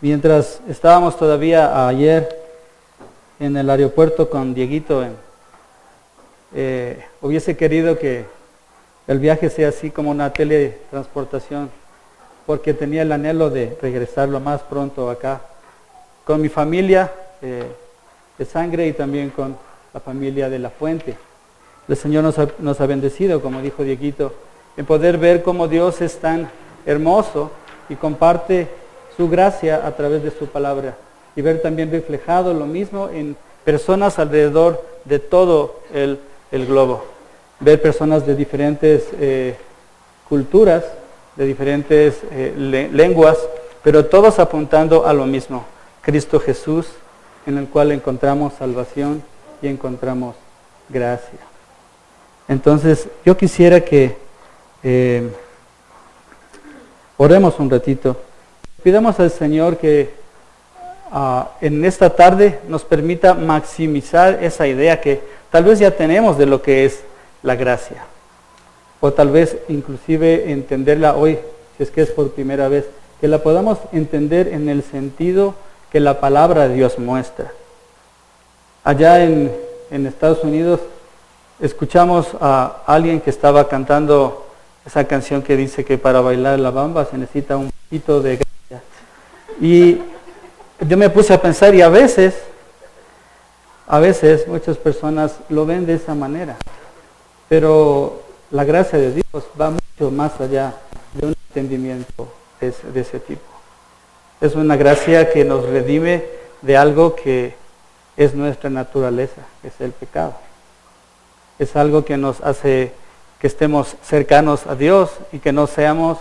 Mientras estábamos todavía ayer en el aeropuerto con Dieguito, hubiese querido que el viaje sea así como una teletransportación, porque tenía el anhelo de regresar lo más pronto acá, con mi familia de sangre y también con la familia de La Fuente. El Señor nos ha bendecido, como dijo Dieguito, en poder ver cómo Dios es tan hermoso y comparte su gracia a través de su palabra, y ver también reflejado lo mismo en personas alrededor de todo el globo. Ver personas de diferentes culturas, de diferentes lenguas, pero todos apuntando a lo mismo: Cristo Jesús, en el cual encontramos salvación y encontramos gracia. Entonces, yo quisiera que oremos un ratito. Pidamos al Señor que en esta tarde nos permita maximizar esa idea que tal vez ya tenemos de lo que es la gracia. O tal vez inclusive entenderla hoy, si es que es por primera vez, que la podamos entender en el sentido que la palabra de Dios muestra. Allá en Estados Unidos escuchamos a alguien que estaba cantando esa canción que dice que para bailar la bamba se necesita un poquito de gracia. Y yo me puse a pensar, y a veces muchas personas lo ven de esa manera, pero la gracia de Dios va mucho más allá de un entendimiento de ese tipo. Es una gracia que nos redime de algo que es nuestra naturaleza, que es el pecado. Es algo que nos hace que estemos cercanos a Dios y que no seamos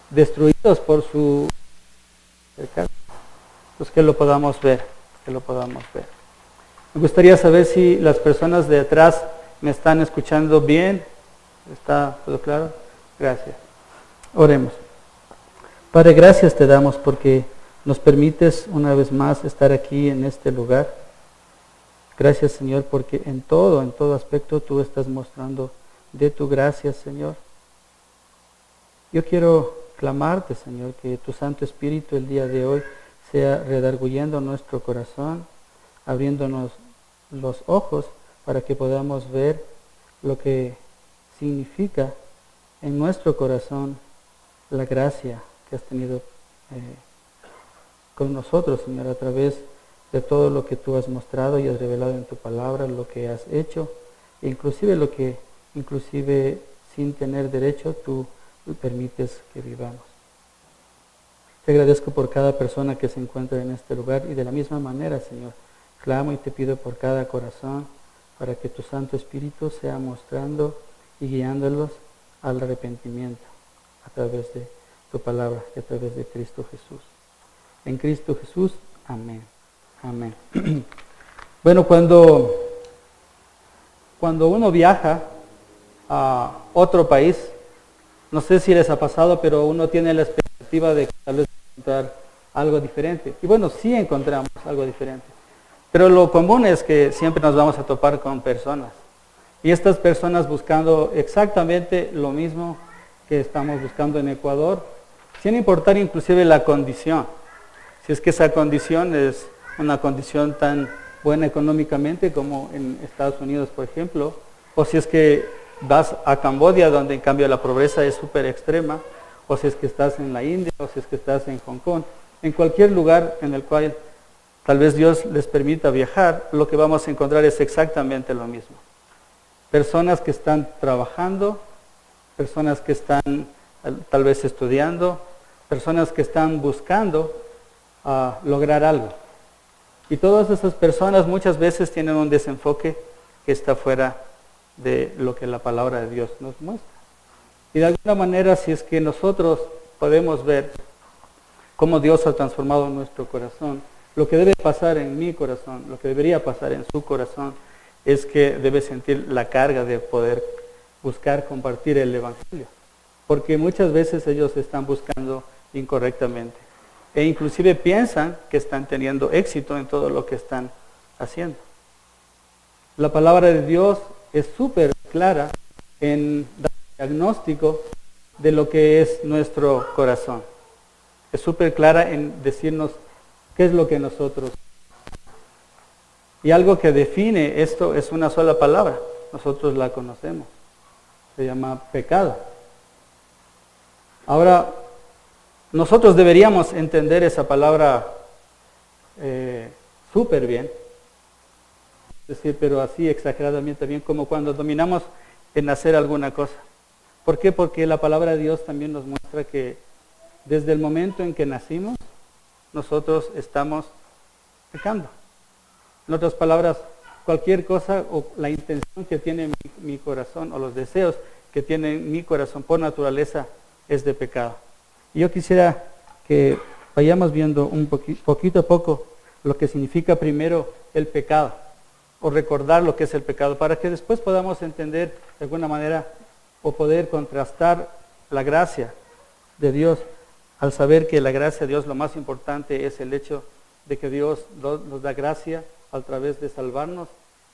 destruidos por su pecado. Pues que lo podamos ver, Me gustaría saber si las personas de atrás me están escuchando bien. ¿Está todo claro? Gracias. Oremos. Padre, gracias te damos porque nos permites una vez más estar aquí en este lugar. Gracias, Señor, porque en todo aspecto tú estás mostrando de tu gracia, Señor. Yo quiero clamarte, Señor, que tu Santo Espíritu el día de hoy sea redarguyendo nuestro corazón, abriéndonos los ojos para que podamos ver lo que significa en nuestro corazón la gracia que has tenido con nosotros, Señor, a través de todo lo que tú has mostrado y has revelado en tu palabra, lo que has hecho, e inclusive lo que, sin tener derecho, tú permites que vivamos. Te agradezco por cada persona que se encuentra en este lugar, y de la misma manera, Señor, clamo y te pido por cada corazón para que tu Santo Espíritu sea mostrando y guiándolos al arrepentimiento a través de tu palabra y a través de Cristo Jesús. En Cristo Jesús, amén. Amén. Bueno, cuando uno viaja a otro país, no sé si les ha pasado, pero uno tiene la expectativa de tal vez encontrar algo diferente. Y bueno, sí encontramos algo diferente. Pero lo común es que siempre nos vamos a topar con personas. Y estas personas buscando exactamente lo mismo que estamos buscando en Ecuador, sin importar inclusive la condición. Si es que esa condición es una condición tan buena económicamente como en Estados Unidos, por ejemplo, o si es que vas a Camboya, donde en cambio la pobreza es súper extrema, o si es que estás en la India, o si es que estás en Hong Kong, en cualquier lugar en el cual tal vez Dios les permita viajar, lo que vamos a encontrar es exactamente lo mismo. Personas que están trabajando, personas que están tal vez estudiando, personas que están buscando lograr algo. Y todas esas personas muchas veces tienen un desenfoque que está fuera de lo que la palabra de Dios nos muestra. Y de alguna manera, si es que nosotros podemos ver cómo Dios ha transformado nuestro corazón, lo que debe pasar en mi corazón, lo que debería pasar en su corazón, es que debe sentir la carga de poder buscar compartir el Evangelio. Porque muchas veces ellos están buscando incorrectamente. E inclusive piensan que están teniendo éxito en todo lo que están haciendo. La palabra de Dios es súper clara en dar diagnóstico de lo que es nuestro corazón. Es súper clara en decirnos ¿Qué es lo que nosotros? Y algo que define esto es una sola palabra. Nosotros la conocemos. Se llama pecado. Ahora, nosotros deberíamos entender esa palabra súper bien. Es decir, pero así exageradamente bien, como cuando dominamos en hacer alguna cosa. ¿Por qué? Porque la palabra de Dios también nos muestra que desde el momento en que nacimos, nosotros estamos pecando. En otras palabras, cualquier cosa o la intención que tiene mi corazón o los deseos que tiene mi corazón por naturaleza es de pecado. Y yo quisiera que vayamos viendo poquito a poco lo que significa primero el pecado, o recordar lo que es el pecado, para que después podamos entender de alguna manera o poder contrastar la gracia de Dios, al saber que la gracia de Dios, lo más importante es el hecho de que Dios nos da gracia a través de salvarnos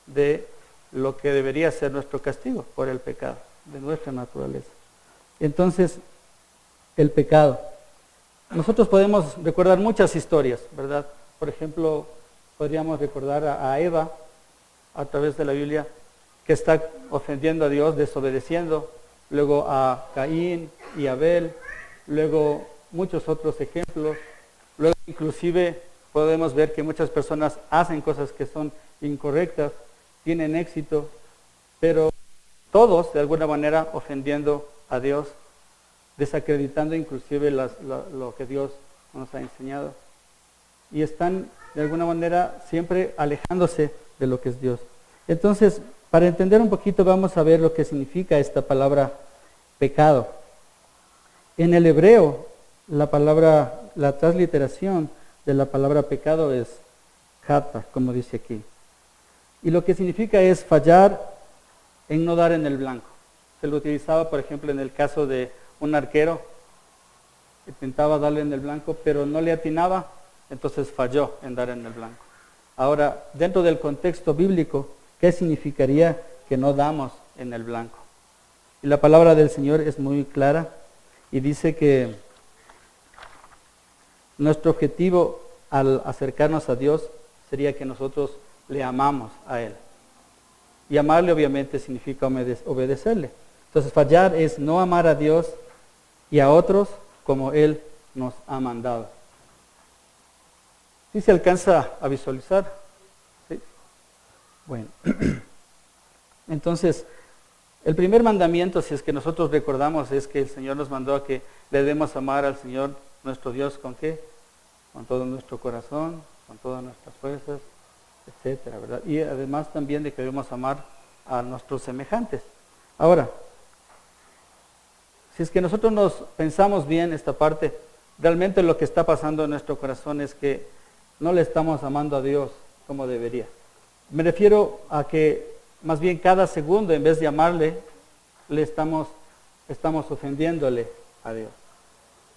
de lo que debería ser nuestro castigo por el pecado, de nuestra naturaleza. Entonces, el pecado. Nosotros podemos recordar muchas historias, ¿verdad? Por ejemplo, podríamos recordar a Eva a través de la Biblia, que está ofendiendo a Dios, desobedeciendo, luego a Caín y Abel, luego muchos otros ejemplos, luego inclusive podemos ver que muchas personas hacen cosas que son incorrectas, tienen éxito, pero todos de alguna manera ofendiendo a Dios, desacreditando inclusive lo que Dios nos ha enseñado. Y están de alguna manera siempre alejándose de lo que es Dios. Entonces, para entender un poquito vamos a ver lo que significa esta palabra pecado. En el hebreo, la transliteración de la palabra pecado es jata, como dice aquí. Y lo que significa es fallar en no dar en el blanco. Se lo utilizaba, por ejemplo, en el caso de un arquero, intentaba darle en el blanco, pero no le atinaba, entonces falló en dar en el blanco. Ahora, dentro del contexto bíblico, ¿qué significaría que no damos en el blanco? Y la palabra del Señor es muy clara y dice que nuestro objetivo al acercarnos a Dios sería que nosotros le amamos a Él. Y amarle obviamente significa obedecerle. Entonces fallar es no amar a Dios y a otros como Él nos ha mandado. ¿Sí se alcanza a visualizar? ¿Sí? Bueno, entonces, el primer mandamiento, si es que nosotros recordamos, es que el Señor nos mandó a que le debemos amar al Señor nuestro Dios, ¿con qué? Con todo nuestro corazón, con todas nuestras fuerzas, etcétera, ¿verdad? Y además también de que debemos amar a nuestros semejantes. Ahora, si es que nosotros nos pensamos bien esta parte, realmente lo que está pasando en nuestro corazón es que no le estamos amando a Dios como debería. Me refiero a que más bien cada segundo, en vez de amarle, le estamos ofendiéndole a Dios.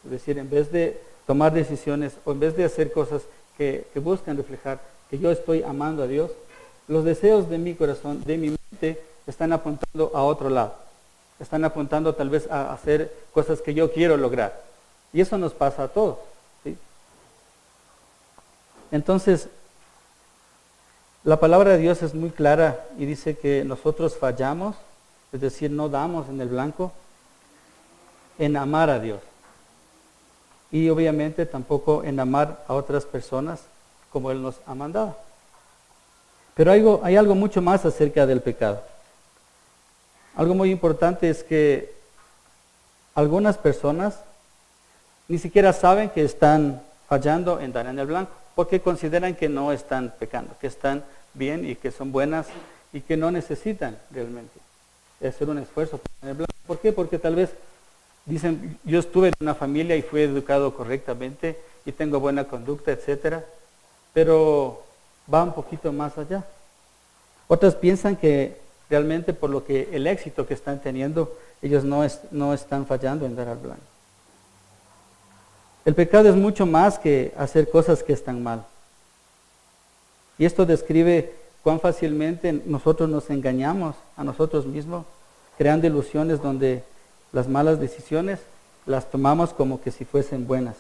Es decir, en vez de tomar decisiones o en vez de hacer cosas que buscan reflejar que yo estoy amando a Dios, los deseos de mi corazón, de mi mente, están apuntando a otro lado. Están apuntando tal vez a hacer cosas que yo quiero lograr. Y eso nos pasa a todos, ¿sí? Entonces, la palabra de Dios es muy clara y dice que nosotros fallamos, es decir, no damos en el blanco, en amar a Dios. Y obviamente tampoco en amar a otras personas como Él nos ha mandado. Pero hay algo mucho más acerca del pecado. Algo muy importante es que algunas personas ni siquiera saben que están fallando en dar en el blanco, porque consideran que no están pecando, que están bien y que son buenas y que no necesitan realmente hacer un esfuerzo para dar en el blanco. ¿Por qué? Porque tal vez dicen, yo estuve en una familia y fui educado correctamente y tengo buena conducta, etcétera, pero va un poquito más allá. Otras piensan que realmente por lo que el éxito que están teniendo, ellos no están fallando en dar al blanco. El pecado es mucho más que hacer cosas que están mal. Y esto describe cuán fácilmente nosotros nos engañamos a nosotros mismos, creando ilusiones donde las malas decisiones las tomamos como que si fuesen buenas.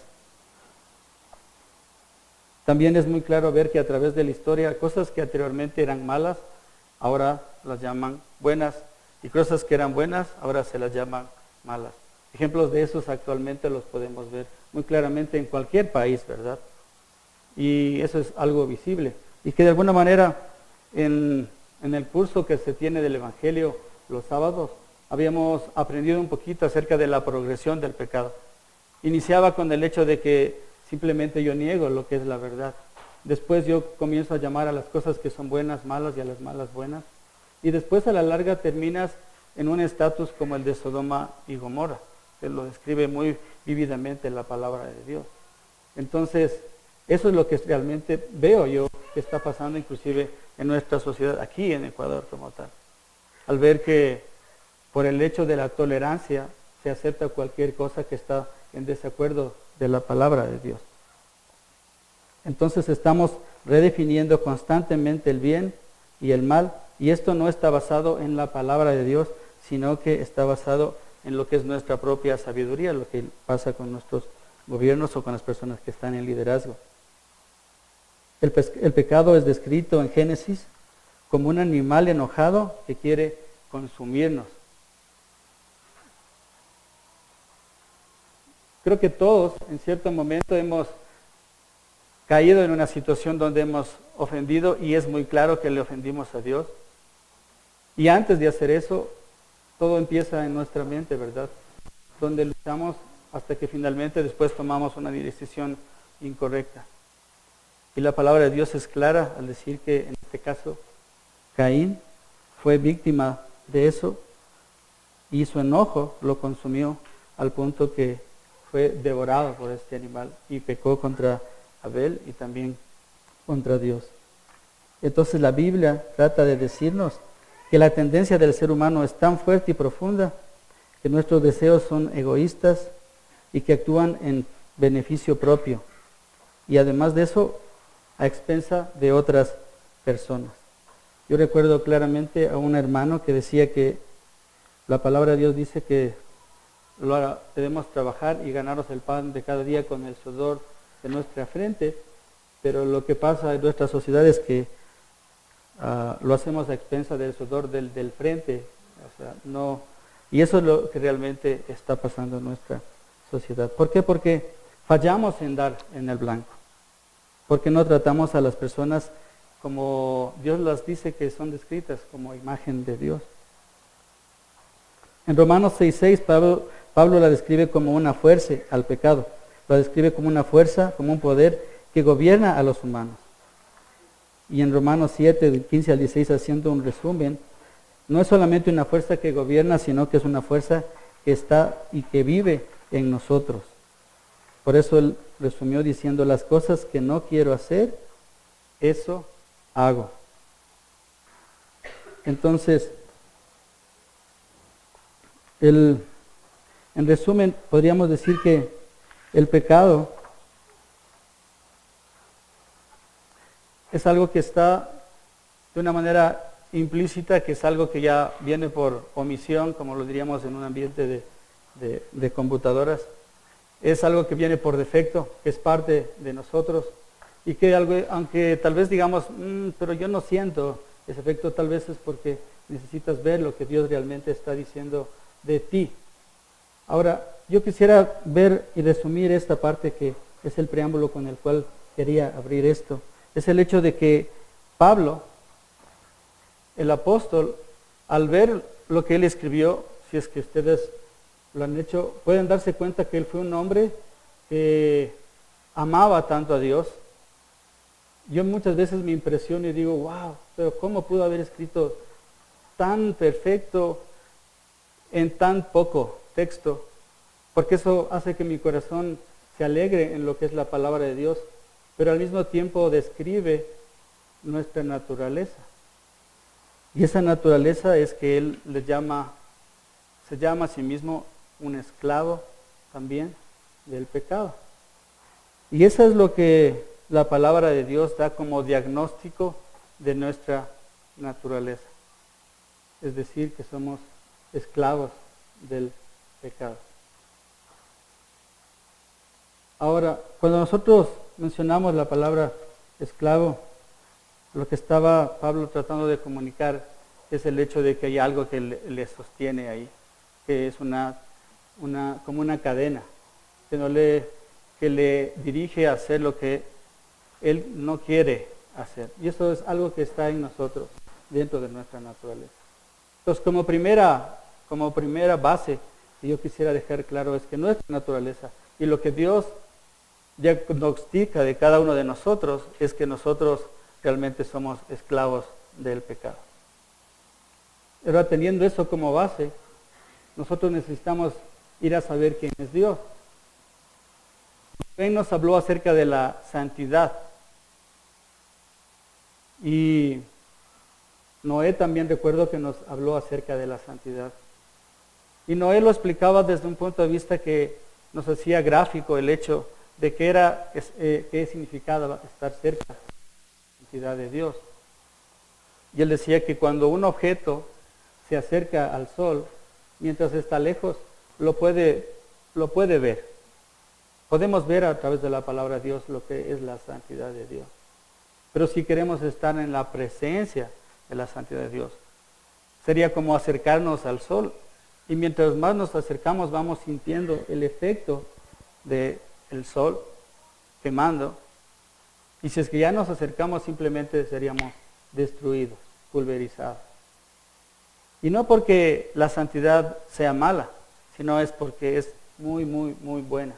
También es muy claro ver que a través de la historia, cosas que anteriormente eran malas, ahora las llaman buenas, y cosas que eran buenas, ahora se las llaman malas. Ejemplos de esos actualmente los podemos ver muy claramente en cualquier país, ¿verdad? Y eso es algo visible. Y que de alguna manera en el curso que se tiene del Evangelio los sábados, habíamos aprendido un poquito acerca de la progresión del pecado. Iniciaba con el hecho de que simplemente yo niego lo que es la verdad. Después yo comienzo a llamar a las cosas que son buenas malas y a las malas buenas. Y después a la larga terminas en un estatus como el de Sodoma y Gomorra, que lo describe muy vívidamente la palabra de Dios. Entonces, eso es lo que realmente veo yo que está pasando inclusive en nuestra sociedad, aquí en Ecuador como tal. Al ver que por el hecho de la tolerancia se acepta cualquier cosa que está en desacuerdo de la palabra de Dios. Entonces estamos redefiniendo constantemente el bien y el mal, y esto no está basado en la palabra de Dios, sino que está basado en lo que es nuestra propia sabiduría, lo que pasa con nuestros gobiernos o con las personas que están en liderazgo. El pecado es descrito en Génesis como un animal enojado que quiere consumirnos. Creo que todos en cierto momento hemos caído en una situación donde hemos ofendido, y es muy claro que le ofendimos a Dios. Y antes de hacer eso, todo empieza en nuestra mente, ¿verdad? Donde luchamos hasta que finalmente después tomamos una decisión incorrecta. Y la palabra de Dios es clara al decir que en este caso Caín fue víctima de eso y su enojo lo consumió al punto que fue devorado por este animal y pecó contra Abel y también contra Dios. Entonces la Biblia trata de decirnos que la tendencia del ser humano es tan fuerte y profunda que nuestros deseos son egoístas y que actúan en beneficio propio. Y además de eso, a expensa de otras personas. Yo recuerdo claramente a un hermano que decía que la palabra de Dios dice que debemos trabajar y ganarnos el pan de cada día con el sudor de nuestra frente, pero lo que pasa en nuestra sociedad es que lo hacemos a expensa del sudor del frente, o sea, no, y eso es lo que realmente está pasando en nuestra sociedad. ¿Por qué? Porque fallamos en dar en el blanco, porque no tratamos a las personas como Dios las dice que son descritas, como imagen de Dios. En Romanos 6:6 Pablo la describe como una fuerza al pecado, la describe como una fuerza, como un poder que gobierna a los humanos. Y en Romanos 7, del 15 al 16, haciendo un resumen, no es solamente una fuerza que gobierna, sino que es una fuerza que está y que vive en nosotros. Por eso él resumió diciendo: las cosas que no quiero hacer, eso hago. Entonces, en resumen, podríamos decir que el pecado es algo que está de una manera implícita, que es algo que ya viene por omisión, como lo diríamos en un ambiente de computadoras. Es algo que viene por defecto, que es parte de nosotros, y que aunque tal vez digamos, pero yo no siento ese efecto, tal vez es porque necesitas ver lo que Dios realmente está diciendo de ti. Ahora, yo quisiera ver y resumir esta parte que es el preámbulo con el cual quería abrir esto. Es el hecho de que Pablo, el apóstol, al ver lo que él escribió, si es que ustedes lo han hecho, pueden darse cuenta que él fue un hombre que amaba tanto a Dios. Yo muchas veces me impresiono y digo, wow, pero ¿cómo pudo haber escrito tan perfecto en tan poco texto? Porque eso hace que mi corazón se alegre en lo que es la palabra de Dios, pero al mismo tiempo describe nuestra naturaleza. Y esa naturaleza es que él se llama a sí mismo un esclavo también del pecado. Y eso es lo que la palabra de Dios da como diagnóstico de nuestra naturaleza. Es decir, que somos esclavos del pecado. Ahora, cuando nosotros mencionamos la palabra esclavo, lo que estaba Pablo tratando de comunicar es el hecho de que hay algo que le sostiene ahí, que es como una cadena, que le dirige a hacer lo que él no quiere hacer. Y eso es algo que está en nosotros, dentro de nuestra naturaleza. Entonces, como primera base que yo quisiera dejar claro es que nuestra naturaleza y lo que Dios diagnostica de cada uno de nosotros es que nosotros realmente somos esclavos del pecado. Ahora, teniendo eso como base, nosotros necesitamos ir a saber quién es Dios. Él nos habló acerca de la santidad. Y Noé también recuerdo que nos habló acerca de la santidad. Y Noé lo explicaba desde un punto de vista que nos hacía gráfico el hecho de qué significaba estar cerca de la santidad de Dios. Y él decía que cuando un objeto se acerca al sol, mientras está lejos, lo puede ver. Podemos ver a través de la palabra de Dios lo que es la santidad de Dios. Pero si queremos estar en la presencia de la santidad de Dios, sería como acercarnos al sol. Y mientras más nos acercamos, vamos sintiendo el efecto del sol quemando. Y si es que ya nos acercamos, simplemente seríamos destruidos, pulverizados. Y no porque la santidad sea mala, sino es porque es muy, muy, muy buena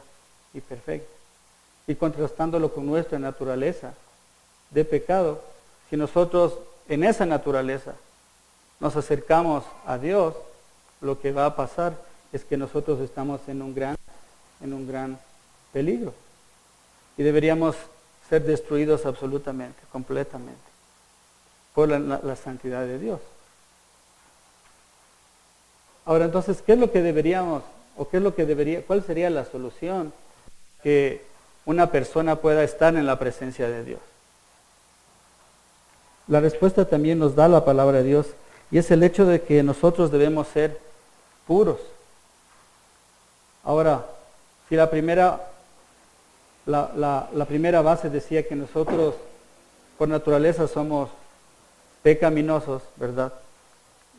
y perfecta. Y contrastándolo con nuestra naturaleza de pecado, si nosotros en esa naturaleza nos acercamos a Dios, lo que va a pasar es que nosotros estamos en un gran peligro. Y deberíamos ser destruidos absolutamente, completamente, por la santidad de Dios. Ahora, entonces, ¿qué es lo que deberíamos, cuál sería la solución que una persona pueda estar en la presencia de Dios? La respuesta también nos da la palabra de Dios, y es el hecho de que nosotros debemos ser puros. Ahora, si la primera base decía que nosotros por naturaleza somos pecaminosos, ¿verdad?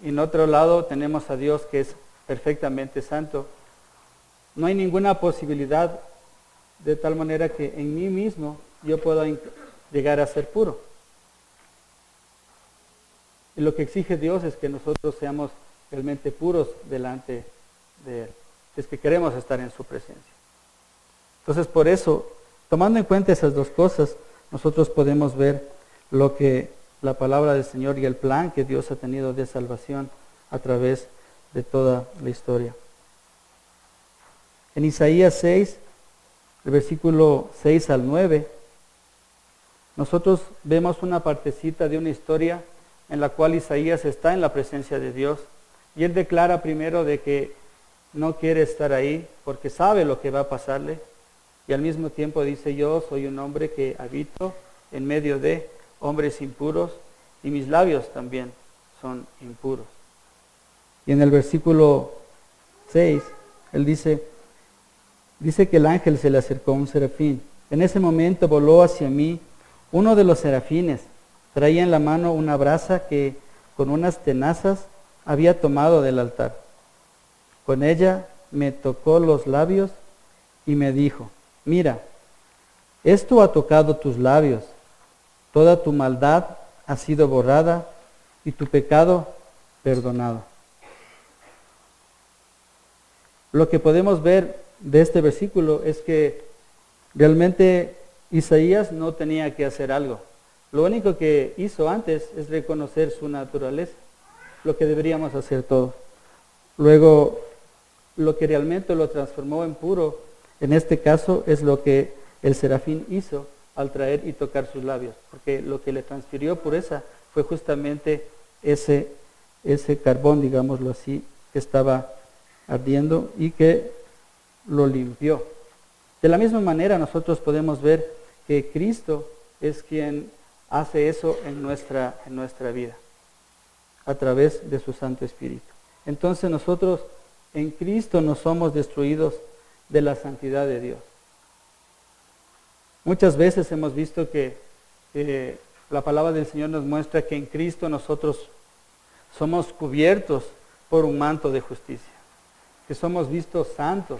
Y en otro lado tenemos a Dios que es perfectamente santo. No hay ninguna posibilidad de tal manera que en mí mismo yo pueda llegar a ser puro. Y lo que exige Dios es que nosotros seamos realmente puros delante de Él, es que queremos estar en su presencia. Entonces, por eso, tomando en cuenta esas dos cosas, nosotros podemos ver lo que la palabra del Señor y el plan que Dios ha tenido de salvación a través de toda la historia. En Isaías 6, el versículo 6 al 9, nosotros vemos una partecita de una historia en la cual Isaías está en la presencia de Dios, y él declara primero de que no quiere estar ahí porque sabe lo que va a pasarle, y al mismo tiempo dice: yo soy un hombre que habito en medio de hombres impuros, y mis labios también son impuros. Y en el versículo 6, él dice que el ángel se le acercó a un serafín. En ese momento voló hacia mí uno de los serafines. Traía en la mano una brasa que con unas tenazas había tomado del altar. Con ella me tocó los labios y me dijo: mira, esto ha tocado tus labios, toda tu maldad ha sido borrada y tu pecado perdonado. Lo que podemos ver de este versículo es que realmente Isaías no tenía que hacer algo. Lo único que hizo antes es reconocer su naturaleza, lo que deberíamos hacer todos. Luego, lo que realmente lo transformó en puro, en este caso, es lo que el serafín hizo al traer y tocar sus labios, porque lo que le transfirió pureza fue justamente ese carbón, digámoslo así, que estaba ardiendo y que lo limpió. De la misma manera, nosotros podemos ver que Cristo es quien hace eso en nuestra vida, a través de su Santo Espíritu. Entonces nosotros en Cristo no somos destruidos de la santidad de Dios. Muchas veces hemos visto que la palabra del Señor nos muestra que en Cristo nosotros somos cubiertos por un manto de justicia, que somos vistos santos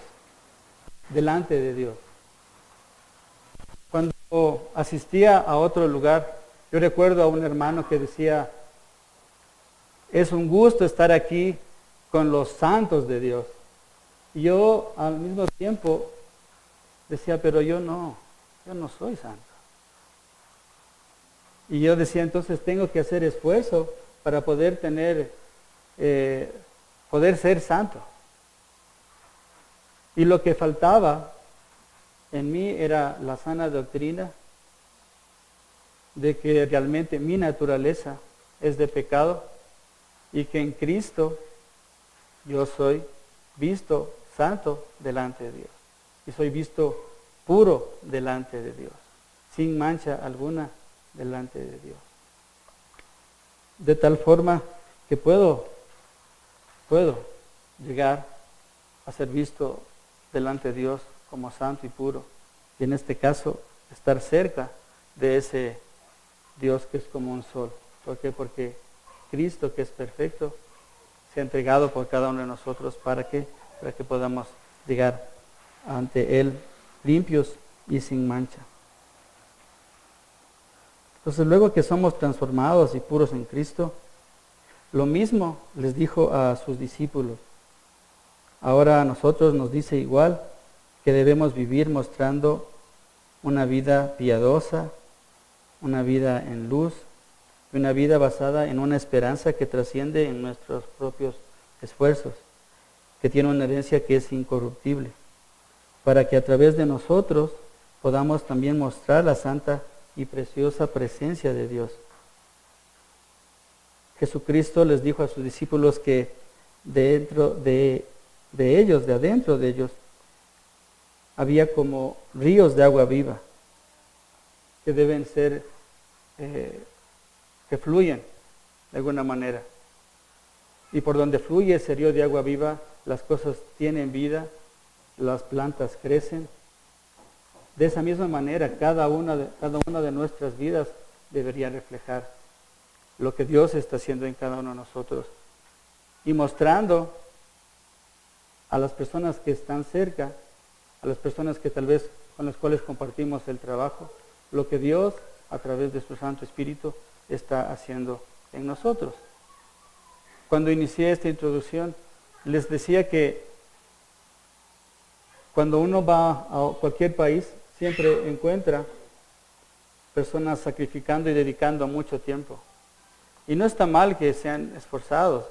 delante de Dios. Cuando asistía a otro lugar, yo recuerdo a un hermano que decía, es un gusto estar aquí con los santos de Dios. Y yo al mismo tiempo decía, pero yo no soy santo. Y yo decía, entonces tengo que hacer esfuerzo para poder poder ser santo. Y lo que faltaba en mí era la sana doctrina de que realmente mi naturaleza es de pecado y que en Cristo yo soy visto santo delante de Dios. Y soy visto puro delante de Dios, sin mancha alguna delante de Dios. De tal forma que puedo llegar a ser visto delante de Dios como santo y puro. Y en este caso, estar cerca de ese Dios que es como un sol. ¿Por qué? Porque Cristo, que es perfecto, se ha entregado por cada uno de nosotros. ¿Para qué? Para que podamos llegar ante Él limpios y sin mancha. Entonces, luego que somos transformados y puros en Cristo, lo mismo les dijo a sus discípulos. Ahora a nosotros nos dice igual que debemos vivir mostrando una vida piadosa, una vida en luz, y una vida basada en una esperanza que trasciende en nuestros propios esfuerzos, que tiene una herencia que es incorruptible, para que a través de nosotros podamos también mostrar la santa y preciosa presencia de Dios. Jesucristo les dijo a sus discípulos que adentro de ellos, había como ríos de agua viva que deben ser, que fluyen de alguna manera. Y por donde fluye ese río de agua viva, las cosas tienen vida, las plantas crecen. De esa misma manera, cada una de nuestras vidas debería reflejar lo que Dios está haciendo en cada uno de nosotros. Y mostrando a las personas que están cerca, a las personas que tal vez con las cuales compartimos el trabajo, lo que Dios, a través de su Santo Espíritu, está haciendo en nosotros. Cuando inicié esta introducción, les decía que cuando uno va a cualquier país, siempre encuentra personas sacrificando y dedicando mucho tiempo. Y no está mal que sean esforzados,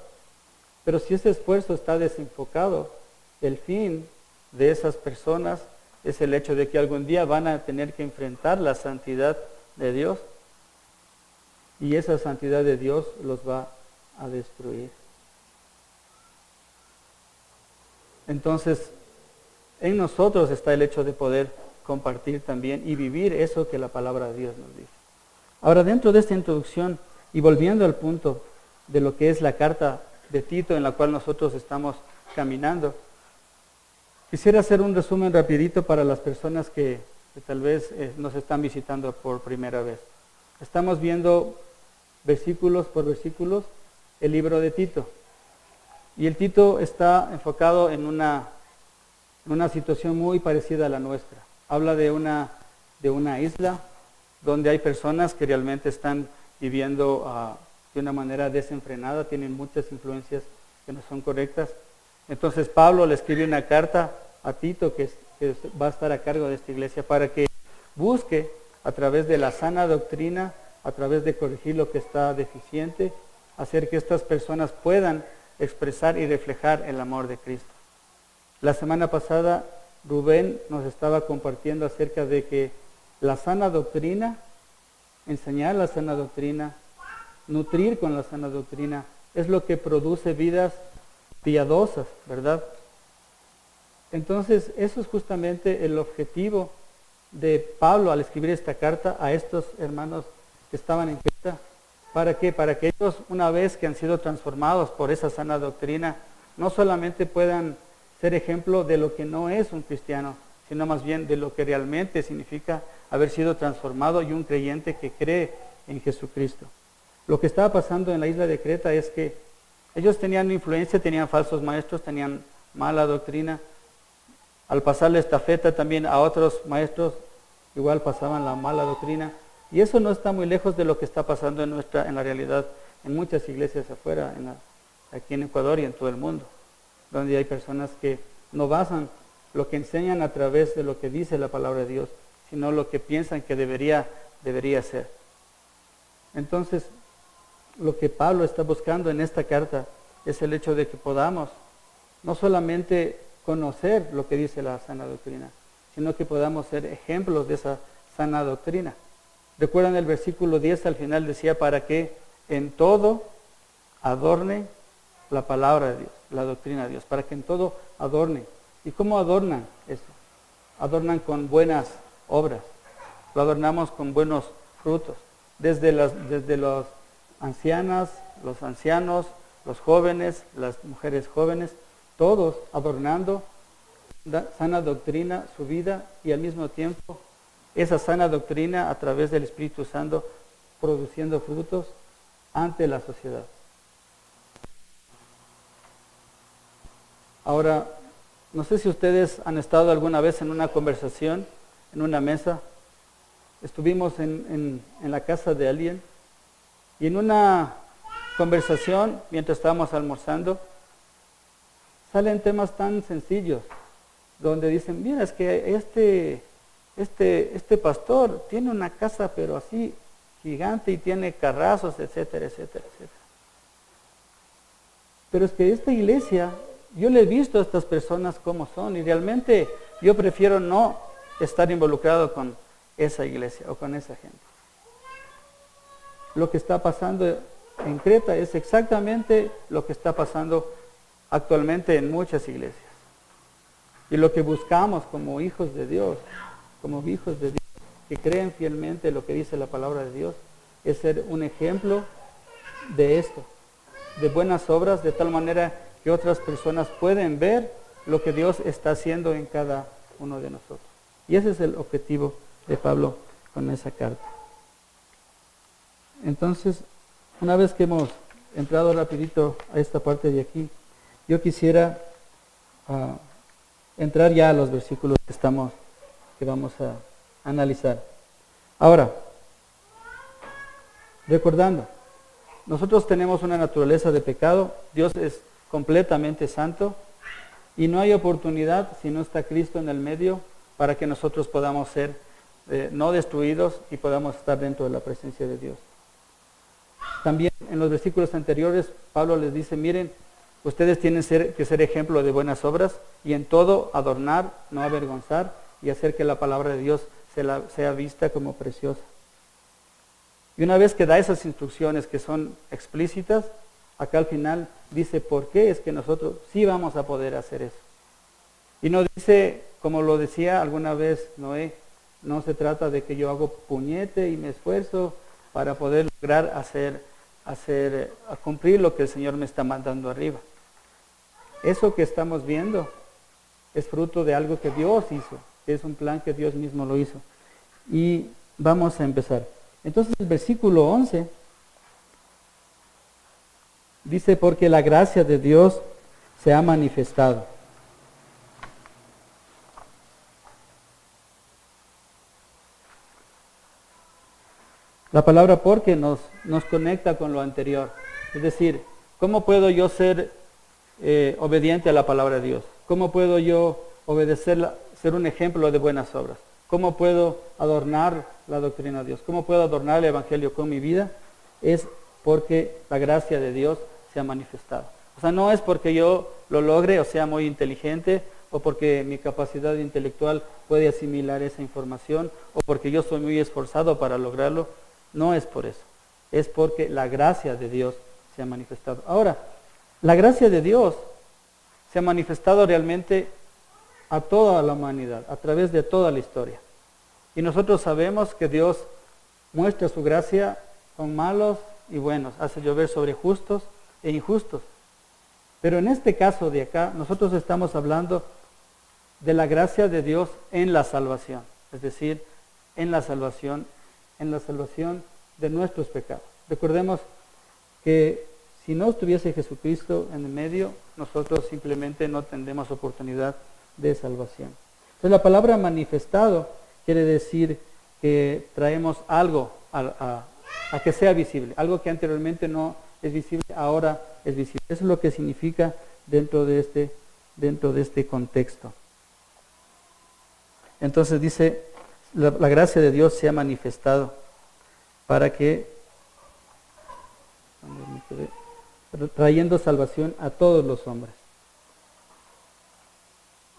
pero si ese esfuerzo está desenfocado, el fin de esas personas es el hecho de que algún día van a tener que enfrentar la santidad de Dios, y esa santidad de Dios los va a destruir. Entonces, en nosotros está el hecho de poder compartir también y vivir eso que la palabra de Dios nos dice. Ahora, dentro de esta introducción y volviendo al punto de lo que es la carta de Tito en la cual nosotros estamos caminando, quisiera hacer un resumen rapidito para las personas que tal vez nos están visitando por primera vez. Estamos viendo versículos por versículos el libro de Tito. Y el Tito está enfocado en una situación muy parecida a la nuestra. Habla de una isla donde hay personas que realmente están viviendo de una manera desenfrenada, tienen muchas influencias que no son correctas. Entonces Pablo le escribe una carta a Tito que va a estar a cargo de esta iglesia para que busque a través de la sana doctrina, a través de corregir lo que está deficiente, hacer que estas personas puedan expresar y reflejar el amor de Cristo. La semana pasada Rubén nos estaba compartiendo acerca de que la sana doctrina, enseñar la sana doctrina, nutrir con la sana doctrina, es lo que produce vidas piadosas, ¿verdad? Entonces, eso es justamente el objetivo de Pablo al escribir esta carta a estos hermanos que estaban en Creta. ¿Para qué? Para que ellos, una vez que han sido transformados por esa sana doctrina, no solamente puedan ser ejemplo de lo que no es un cristiano, sino más bien de lo que realmente significa haber sido transformado y un creyente que cree en Jesucristo. Lo que estaba pasando en la isla de Creta es que ellos tenían influencia, tenían falsos maestros, tenían mala doctrina. Al pasar la estafeta también a otros maestros, igual pasaban la mala doctrina. Y eso no está muy lejos de lo que está pasando en la realidad, en muchas iglesias afuera, aquí en Ecuador y en todo el mundo, donde hay personas que no basan lo que enseñan a través de lo que dice la palabra de Dios, sino lo que piensan que debería ser. Entonces, lo que Pablo está buscando en esta carta es el hecho de que podamos no solamente conocer lo que dice la sana doctrina, sino que podamos ser ejemplos de esa sana doctrina. Recuerdan el versículo 10, al final decía, para que en todo adorne la palabra de Dios, la doctrina de Dios, para que en todo adorne. ¿Y cómo adornan esto? Adornan con buenas obras, lo adornamos con buenos frutos, desde los ancianas, los ancianos, los jóvenes, las mujeres jóvenes, todos adornando sana doctrina, su vida, y al mismo tiempo esa sana doctrina a través del Espíritu Santo produciendo frutos ante la sociedad. Ahora, no sé si ustedes han estado alguna vez en una conversación, en una mesa. Estuvimos en la casa de alguien y en una conversación, mientras estábamos almorzando, salen temas tan sencillos, donde dicen, mira, es que este pastor tiene una casa pero así gigante y tiene carrazos, etcétera, etcétera, etcétera. Pero es que esta iglesia, yo le he visto a estas personas cómo son y realmente yo prefiero no estar involucrado con esa iglesia o con esa gente. Lo que está pasando en Creta es exactamente lo que está pasando actualmente en muchas iglesias. Y lo que buscamos como hijos de Dios, que creen fielmente lo que dice la palabra de Dios, es ser un ejemplo de esto, de buenas obras, de tal manera que otras personas pueden ver lo que Dios está haciendo en cada uno de nosotros. Y ese es el objetivo de Pablo con esa carta. Entonces, una vez que hemos entrado rapidito a esta parte de aquí, yo quisiera entrar ya a los versículos que vamos a analizar. Ahora, recordando, nosotros tenemos una naturaleza de pecado, Dios es completamente santo y no hay oportunidad si no está Cristo en el medio para que nosotros podamos ser no destruidos y podamos estar dentro de la presencia de Dios. También en los versículos anteriores Pablo les dice, miren, ustedes tienen que ser ejemplo de buenas obras y en todo adornar, no avergonzar y hacer que la palabra de Dios sea vista como preciosa. Y una vez que da esas instrucciones que son explícitas, acá al final dice por qué es que nosotros sí vamos a poder hacer eso. Y no dice, como lo decía alguna vez Noé, no se trata de que yo hago puñete y me esfuerzo para poder lograr a cumplir lo que el Señor me está mandando arriba. Eso que estamos viendo es fruto de algo que Dios hizo, que es un plan que Dios mismo lo hizo. Y vamos a empezar. Entonces el versículo 11 dice, porque la gracia de Dios se ha manifestado. La palabra porque nos conecta con lo anterior. Es decir, ¿cómo puedo yo ser obediente a la palabra de Dios? ¿Cómo puedo yo obedecerla, ser un ejemplo de buenas obras? ¿Cómo puedo adornar la doctrina de Dios? ¿Cómo puedo adornar el Evangelio con mi vida? Es porque la gracia de Dios se ha manifestado. O sea, no es porque yo lo logre o sea muy inteligente o porque mi capacidad intelectual puede asimilar esa información o porque yo soy muy esforzado para lograrlo. No es por eso. Es porque la gracia de Dios se ha manifestado. Ahora, la gracia de Dios se ha manifestado realmente a toda la humanidad, a través de toda la historia. Y nosotros sabemos que Dios muestra su gracia con malos y buenos, hace llover sobre justos e injustos. Pero en este caso de acá, nosotros estamos hablando de la gracia de Dios en la salvación, es decir, en la salvación de nuestros pecados. Recordemos que si no estuviese Jesucristo en el medio, nosotros simplemente no tendremos oportunidad de salvación. Entonces la palabra manifestado quiere decir que traemos algo a que sea visible, algo que anteriormente no es visible, ahora es visible. Eso es lo que significa dentro de este contexto. Entonces dice, la gracia de Dios se ha manifestado para que, trayendo salvación a todos los hombres.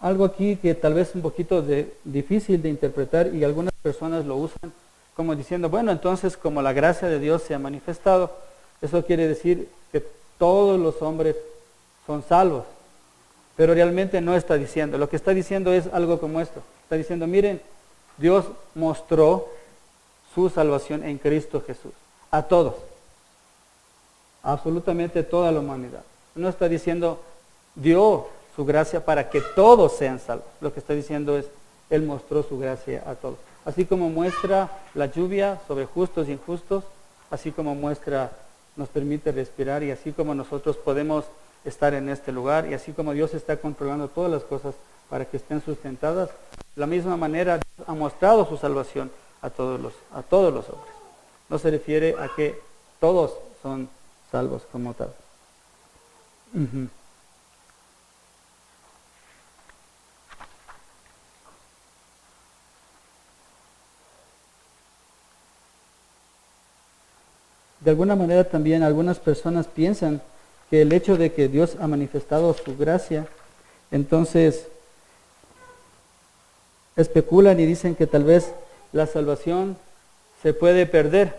Algo aquí que tal vez es un poquito difícil de interpretar y algunas personas lo usan como diciendo, bueno, entonces como la gracia de Dios se ha manifestado, eso quiere decir que todos los hombres son salvos. Pero realmente no está diciendo. Lo que está diciendo es algo como esto. Está diciendo, miren, Dios mostró su salvación en Cristo Jesús. A todos. Absolutamente toda la humanidad. No está diciendo, dio su gracia para que todos sean salvos. Lo que está diciendo es, Él mostró su gracia a todos. Así como muestra la lluvia sobre justos e injustos, así como nos permite respirar y así como nosotros podemos estar en este lugar y así como Dios está controlando todas las cosas para que estén sustentadas, de la misma manera Dios ha mostrado su salvación a todos los hombres. No se refiere a que todos son salvos como tal. De alguna manera también algunas personas piensan que el hecho de que Dios ha manifestado su gracia, entonces especulan y dicen que tal vez la salvación se puede perder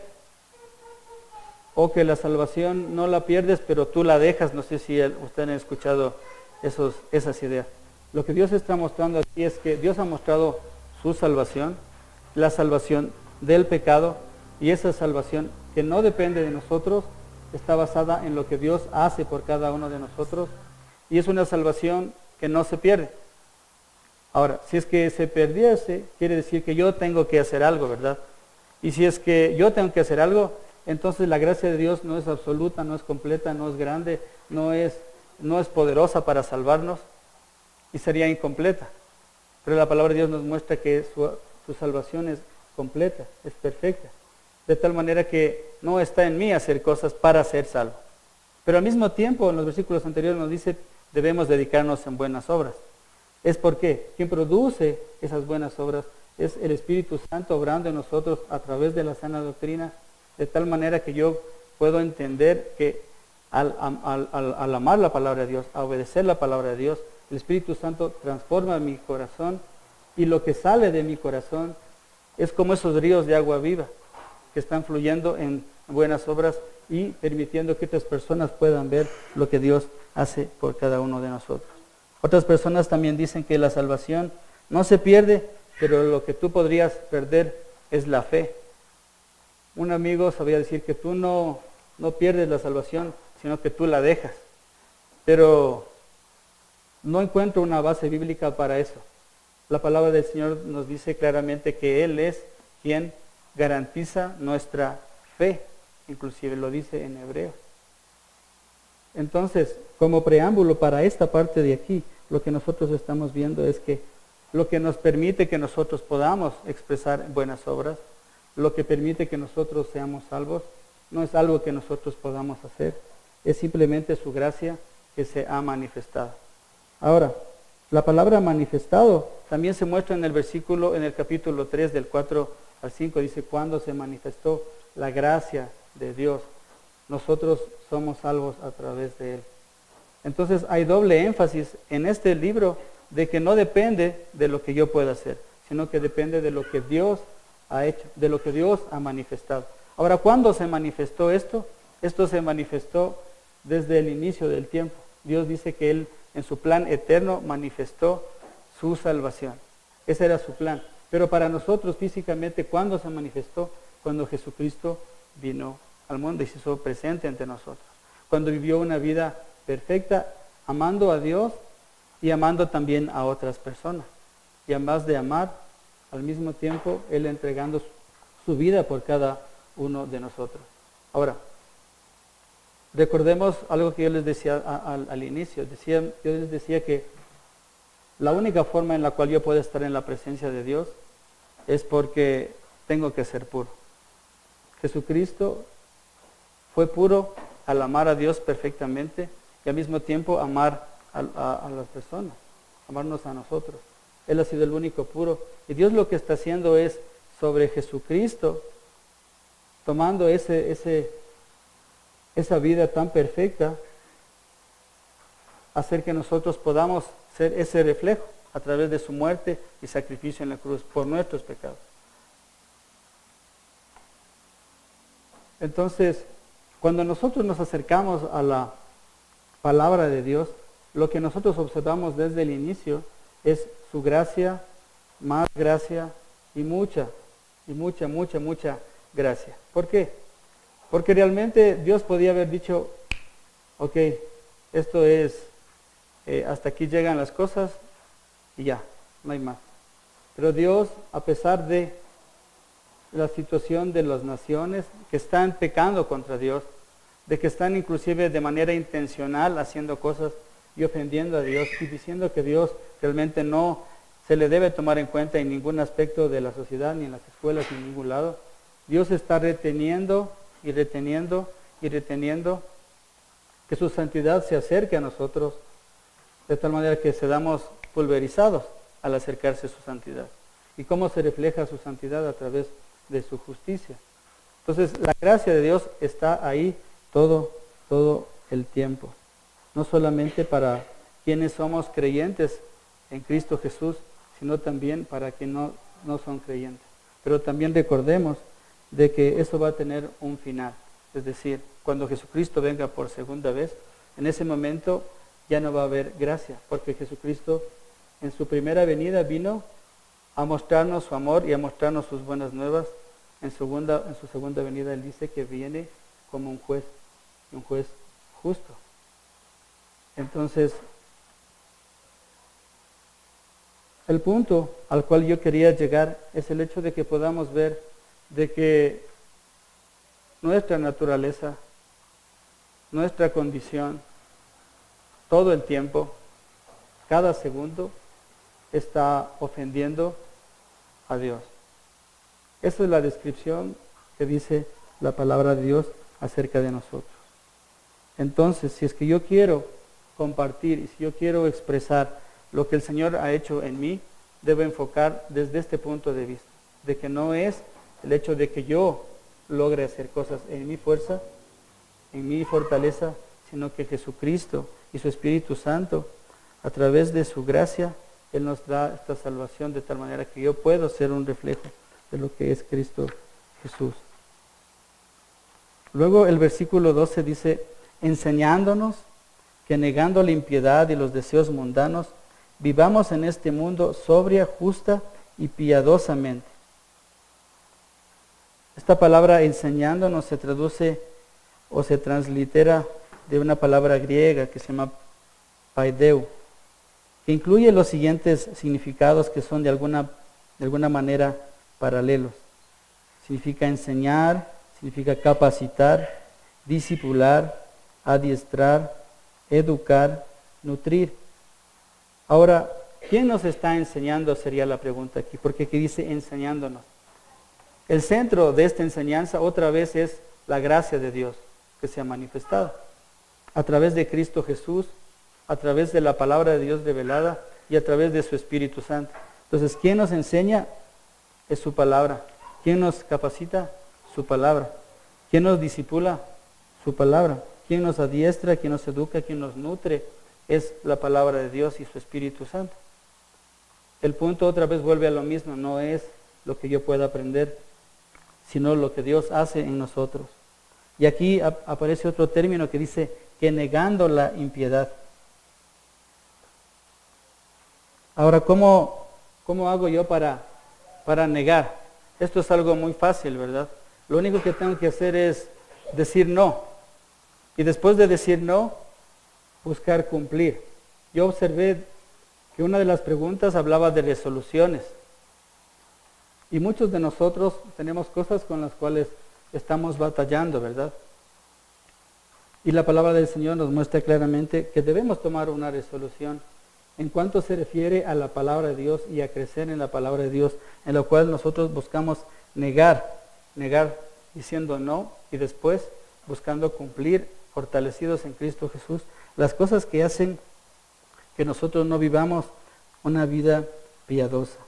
o que la salvación no la pierdes pero tú la dejas. No sé si ustedes han escuchado esas ideas. Lo que Dios está mostrando aquí es que Dios ha mostrado su salvación, la salvación del pecado, y esa salvación que no depende de nosotros está basada en lo que Dios hace por cada uno de nosotros y es una salvación que no se pierde. Ahora, si es que se perdiese, quiere decir que yo tengo que hacer algo, ¿verdad? Y si es que yo tengo que hacer algo, entonces la gracia de Dios no es absoluta, no es completa, no es grande, no es poderosa para salvarnos y sería incompleta. Pero la palabra de Dios nos muestra que su salvación es completa, es perfecta. De tal manera que no está en mí hacer cosas para ser salvo. Pero al mismo tiempo, en los versículos anteriores nos dice, debemos dedicarnos en buenas obras. ¿Es por qué? Quien produce esas buenas obras es el Espíritu Santo obrando en nosotros a través de la sana doctrina, de tal manera que yo puedo entender que al amar la palabra de Dios, a obedecer la palabra de Dios, el Espíritu Santo transforma mi corazón y lo que sale de mi corazón es como esos ríos de agua viva que están fluyendo en buenas obras y permitiendo que otras personas puedan ver lo que Dios hace por cada uno de nosotros. Otras personas también dicen que la salvación no se pierde, pero lo que tú podrías perder es la fe. Un amigo sabía decir que tú no pierdes la salvación, sino que tú la dejas. Pero no encuentro una base bíblica para eso. La palabra del Señor nos dice claramente que Él es quien garantiza nuestra fe, inclusive lo dice en Hebreos. Entonces, como preámbulo para esta parte de aquí, lo que nosotros estamos viendo es que lo que nos permite que nosotros podamos expresar buenas obras, lo que permite que nosotros seamos salvos, no es algo que nosotros podamos hacer, es simplemente su gracia que se ha manifestado. Ahora, la palabra manifestado también se muestra en el capítulo 3 del 4 al 5, dice, cuando se manifestó la gracia de Dios, nosotros somos salvos a través de Él. Entonces hay doble énfasis en este libro de que no depende de lo que yo pueda hacer, sino que depende de lo que Dios ha hecho, de lo que Dios ha manifestado. Ahora, ¿cuándo se manifestó esto? Esto se manifestó desde el inicio del tiempo. Dios dice que Él en su plan eterno manifestó su salvación. Ese era su plan. Pero para nosotros físicamente, ¿cuándo se manifestó? Cuando Jesucristo vino al mundo y se hizo presente entre nosotros. Cuando vivió una vida perfecta, amando a Dios y amando también a otras personas. Y además de amar, al mismo tiempo Él entregando su vida por cada uno de nosotros. Ahora, recordemos algo que yo les decía al inicio. Yo les decía que la única forma en la cual yo puedo estar en la presencia de Dios es porque tengo que ser puro. Jesucristo fue puro al amar a Dios perfectamente y al mismo tiempo amar a las personas, amarnos a nosotros. Él ha sido el único puro. Y Dios lo que está haciendo es sobre Jesucristo, tomando esa vida tan perfecta, hacer que nosotros podamos ser ese reflejo a través de su muerte y sacrificio en la cruz por nuestros pecados. Entonces, cuando nosotros nos acercamos a la palabra de Dios, lo que nosotros observamos desde el inicio es su gracia, más gracia y mucha gracia. ¿Por qué? Porque realmente Dios podía haber dicho, ok, esto es, hasta aquí llegan las cosas y ya, no hay más. Pero Dios, a pesar de la situación de las naciones que están pecando contra Dios, de que están inclusive de manera intencional haciendo cosas y ofendiendo a Dios y diciendo que Dios realmente no se le debe tomar en cuenta en ningún aspecto de la sociedad, ni en las escuelas, ni en ningún lado. Dios está reteniendo que su santidad se acerque a nosotros, de tal manera que seamos pulverizados al acercarse a su santidad. ¿Y cómo se refleja su santidad? A través de su justicia. Entonces, la gracia de Dios está ahí todo el tiempo. No solamente para quienes somos creyentes en Cristo Jesús, sino también para quienes no son creyentes. Pero también recordemos de que eso va a tener un final. Es decir, cuando Jesucristo venga por segunda vez, en ese momento ya no va a haber gracia, porque Jesucristo en su primera venida vino a mostrarnos su amor y a mostrarnos sus buenas nuevas. En su segunda venida Él dice que viene como un juez justo. Entonces, el punto al cual yo quería llegar es el hecho de que podamos ver de que nuestra naturaleza, nuestra condición, todo el tiempo, cada segundo, está ofendiendo a Dios. Esa es la descripción que dice la palabra de Dios acerca de nosotros. Entonces, si es que yo quiero compartir y si yo quiero expresar lo que el Señor ha hecho en mí, debo enfocar desde este punto de vista, de que no es el hecho de que yo logre hacer cosas en mi fuerza, en mi fortaleza, sino que Jesucristo y su Espíritu Santo, a través de su gracia, Él nos da esta salvación de tal manera que yo puedo ser un reflejo de lo que es Cristo Jesús. Luego el versículo 12 dice, enseñándonos que negando la impiedad y los deseos mundanos, vivamos en este mundo sobria, justa y piadosamente. Esta palabra enseñándonos se traduce o se translitera de una palabra griega que se llama paideu, que incluye los siguientes significados que son de alguna manera paralelos. Significa enseñar, significa capacitar, discipular, adiestrar, educar, nutrir. Ahora, ¿quién nos está enseñando? Sería la pregunta aquí, porque aquí dice enseñándonos. El centro de esta enseñanza otra vez es la gracia de Dios que se ha manifestado a través de Cristo Jesús, a través de la palabra de Dios revelada y a través de su Espíritu Santo. Entonces, ¿quién nos enseña? Es su palabra. ¿Quién nos capacita? Su palabra. ¿Quién nos discipula? Su palabra. ¿Quién nos adiestra? ¿Quién nos educa? ¿Quién nos nutre? Es la palabra de Dios y su Espíritu Santo. El punto otra vez vuelve a lo mismo, no es lo que yo pueda aprender, sino lo que Dios hace en nosotros. Y aquí aparece otro término que dice que negando la impiedad. Ahora, ¿cómo hago yo para negar? Esto es algo muy fácil, ¿verdad? Lo único que tengo que hacer es decir no. Y después de decir no, buscar cumplir. Yo observé que una de las preguntas hablaba de resoluciones. Y muchos de nosotros tenemos cosas con las cuales estamos batallando, ¿verdad? Y la palabra del Señor nos muestra claramente que debemos tomar una resolución en cuanto se refiere a la palabra de Dios y a crecer en la palabra de Dios, en la cual nosotros buscamos negar diciendo no, y después buscando cumplir, fortalecidos en Cristo Jesús, las cosas que hacen que nosotros no vivamos una vida piadosa.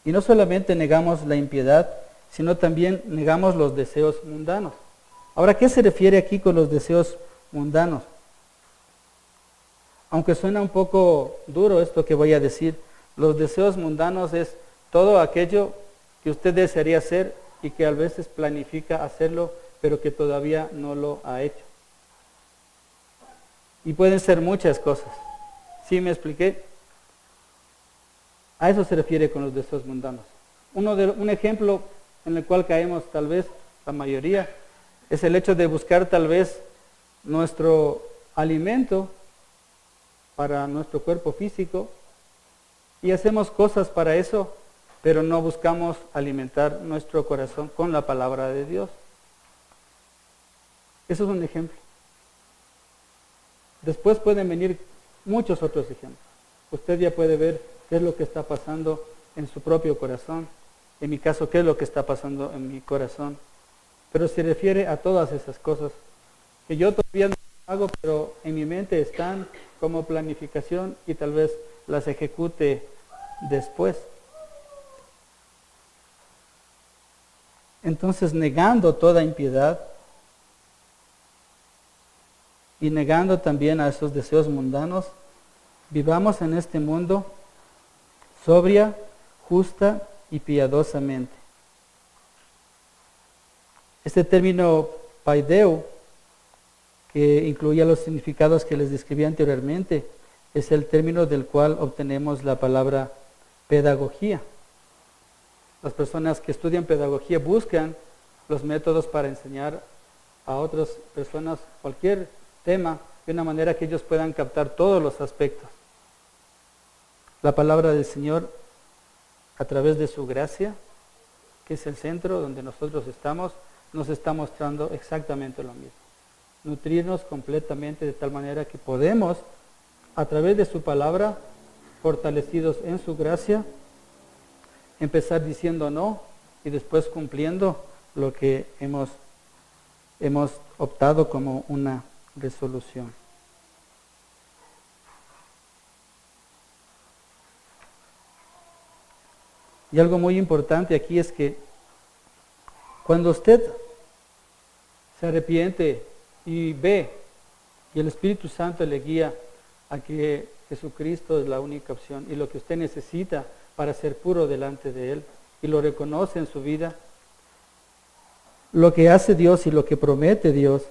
Y no solamente negamos la impiedad, sino también negamos los deseos mundanos. Ahora, ¿qué se refiere aquí con los deseos mundanos? Aunque suena un poco duro esto que voy a decir, los deseos mundanos es todo aquello que usted desearía hacer y que a veces planifica hacerlo, pero que todavía no lo ha hecho. Y pueden ser muchas cosas. ¿Sí me expliqué? A eso se refiere con los deseos mundanos. Un ejemplo en el cual caemos tal vez la mayoría es el hecho de buscar tal vez nuestro alimento para nuestro cuerpo físico y hacemos cosas para eso, pero no buscamos alimentar nuestro corazón con la palabra de Dios. Eso es un ejemplo. Después pueden venir muchos otros ejemplos. Usted ya puede ver qué es lo que está pasando en su propio corazón. En mi caso, qué es lo que está pasando en mi corazón. Pero se refiere a todas esas cosas que yo todavía no hago, pero en mi mente están como planificación y tal vez las ejecute después. Entonces, negando toda impiedad y negando también a esos deseos mundanos, vivamos en este mundo sobria, justa y piadosamente. Este término paideo, que incluía los significados que les describí anteriormente, es el término del cual obtenemos la palabra pedagogía. Las personas que estudian pedagogía buscan los métodos para enseñar a otras personas cualquier tema de una manera que ellos puedan captar todos los aspectos. La palabra del Señor, a través de su gracia, que es el centro donde nosotros estamos, nos está mostrando exactamente lo mismo. Nutrirnos completamente de tal manera que podemos, a través de su palabra, fortalecidos en su gracia, empezar diciendo no y después cumpliendo lo que hemos optado como una resolución. Y algo muy importante aquí es que cuando usted se arrepiente y ve y el Espíritu Santo le guía a que Jesucristo es la única opción y lo que usted necesita para ser puro delante de Él y lo reconoce en su vida, lo que hace Dios y lo que promete Dios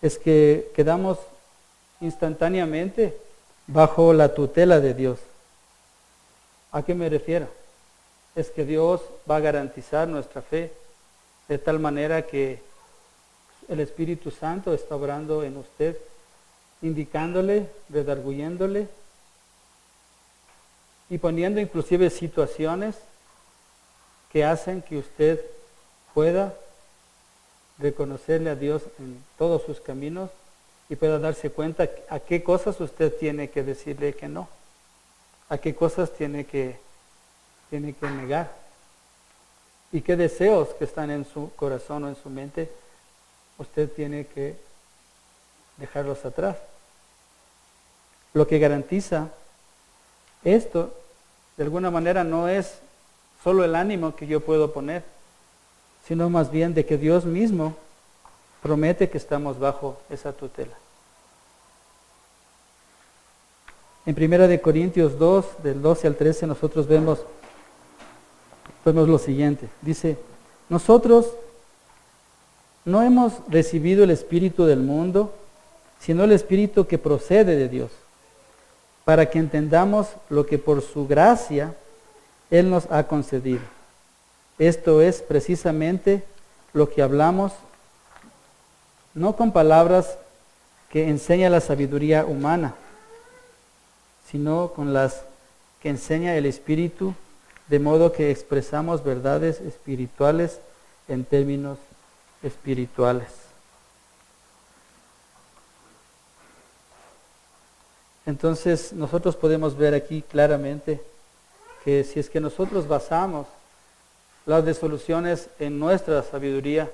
es que quedamos instantáneamente bajo la tutela de Dios. ¿A qué me refiero? Es que Dios va a garantizar nuestra fe de tal manera que el Espíritu Santo está obrando en usted, indicándole, redarguyéndole y poniendo inclusive situaciones que hacen que usted pueda reconocerle a Dios en todos sus caminos y pueda darse cuenta a qué cosas usted tiene que decirle que no, a qué cosas tiene que negar y qué deseos que están en su corazón o en su mente usted tiene que dejarlos atrás. Lo que garantiza esto, de alguna manera, no es solo el ánimo que yo puedo poner, sino más bien de que Dios mismo promete que estamos bajo esa tutela. En 1 Corintios 2, del 12 al 13, nosotros vemos lo siguiente. Dice, nosotros no hemos recibido el Espíritu del mundo, sino el Espíritu que procede de Dios, para que entendamos lo que por su gracia Él nos ha concedido. Esto es precisamente lo que hablamos, no con palabras que enseña la sabiduría humana, sino con las que enseña el Espíritu, de modo que expresamos verdades espirituales en términos espirituales. Entonces nosotros podemos ver aquí claramente que si es que nosotros basamos las resoluciones en nuestra sabiduría,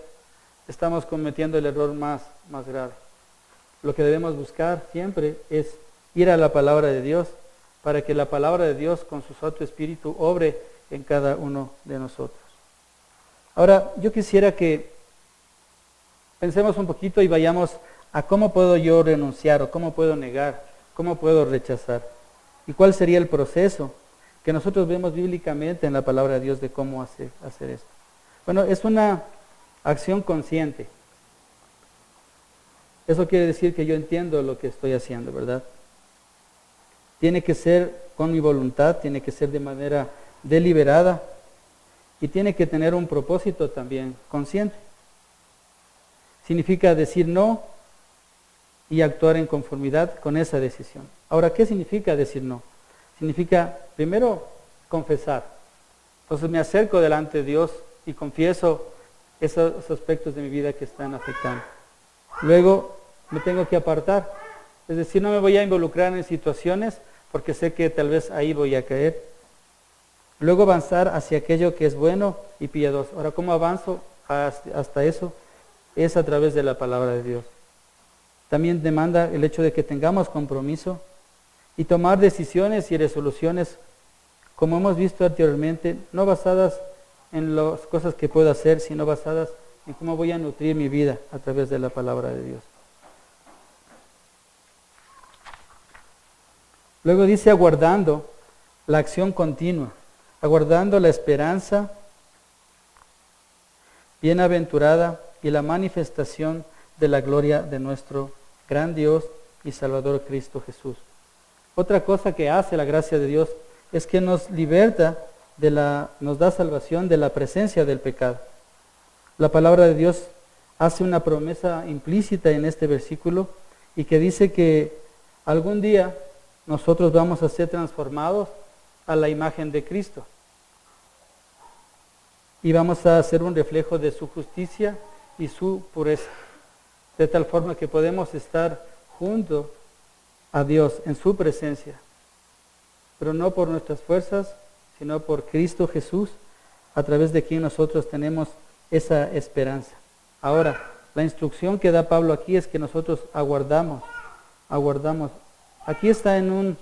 estamos cometiendo el error más grave. Lo que debemos buscar siempre es ir a la palabra de Dios, para que la palabra de Dios con su Santo Espíritu obre en cada uno de nosotros. Ahora, yo quisiera que pensemos un poquito y vayamos a cómo puedo yo renunciar o cómo puedo negar, cómo puedo rechazar. ¿Y cuál sería el proceso que nosotros vemos bíblicamente en la palabra de Dios de cómo hacer esto? Bueno, es una acción consciente. Eso quiere decir que yo entiendo lo que estoy haciendo, ¿verdad? Tiene que ser con mi voluntad, tiene que ser de manera deliberada y tiene que tener un propósito también consciente. Significa decir no y actuar en conformidad con esa decisión. Ahora, ¿qué significa decir no? Significa, primero, confesar. Entonces me acerco delante de Dios y confieso esos aspectos de mi vida que están afectando. Luego, me tengo que apartar. Es decir, no me voy a involucrar en situaciones porque sé que tal vez ahí voy a caer. Luego avanzar hacia aquello que es bueno y piadoso. Ahora, ¿cómo avanzo hasta eso? Es a través de la palabra de Dios. También demanda el hecho de que tengamos compromiso y tomar decisiones y resoluciones, como hemos visto anteriormente, no basadas en las cosas que puedo hacer, sino basadas en cómo voy a nutrir mi vida a través de la palabra de Dios. Luego dice aguardando la acción continua, aguardando la esperanza bienaventurada y la manifestación de la gloria de nuestro gran Dios y Salvador Cristo Jesús. Otra cosa que hace la gracia de Dios es que nos liberta nos da salvación de la presencia del pecado. La palabra de Dios hace una promesa implícita en este versículo y que dice que algún día nosotros vamos a ser transformados a la imagen de Cristo. Y vamos a ser un reflejo de su justicia y su pureza. De tal forma que podemos estar junto a Dios en su presencia. Pero no por nuestras fuerzas, sino por Cristo Jesús, a través de quien nosotros tenemos esa esperanza. Ahora, la instrucción que da Pablo aquí es que nosotros aguardamos. Aquí está en un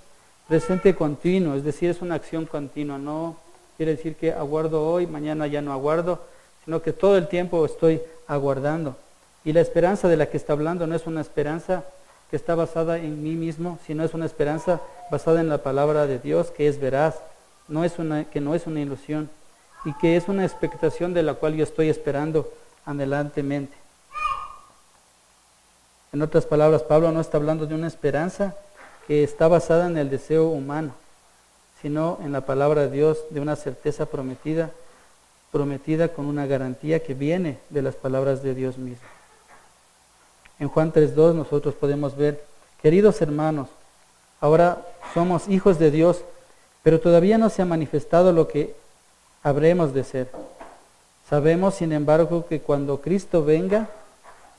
presente continuo, es decir, es una acción continua. No quiere decir que aguardo hoy, mañana ya no aguardo, sino que todo el tiempo estoy aguardando. Y la esperanza de la que está hablando no es una esperanza que está basada en mí mismo, sino es una esperanza basada en la palabra de Dios, que es veraz, que no es una ilusión, y que es una expectación de la cual yo estoy esperando anhelantemente. En otras palabras, Pablo no está hablando de una esperanza que está basada en el deseo humano, sino en la palabra de Dios, de una certeza prometida con una garantía que viene de las palabras de Dios mismo. En Juan 3:2 nosotros podemos ver, queridos hermanos, ahora somos hijos de Dios, pero todavía no se ha manifestado lo que habremos de ser. Sabemos, sin embargo, que cuando Cristo venga,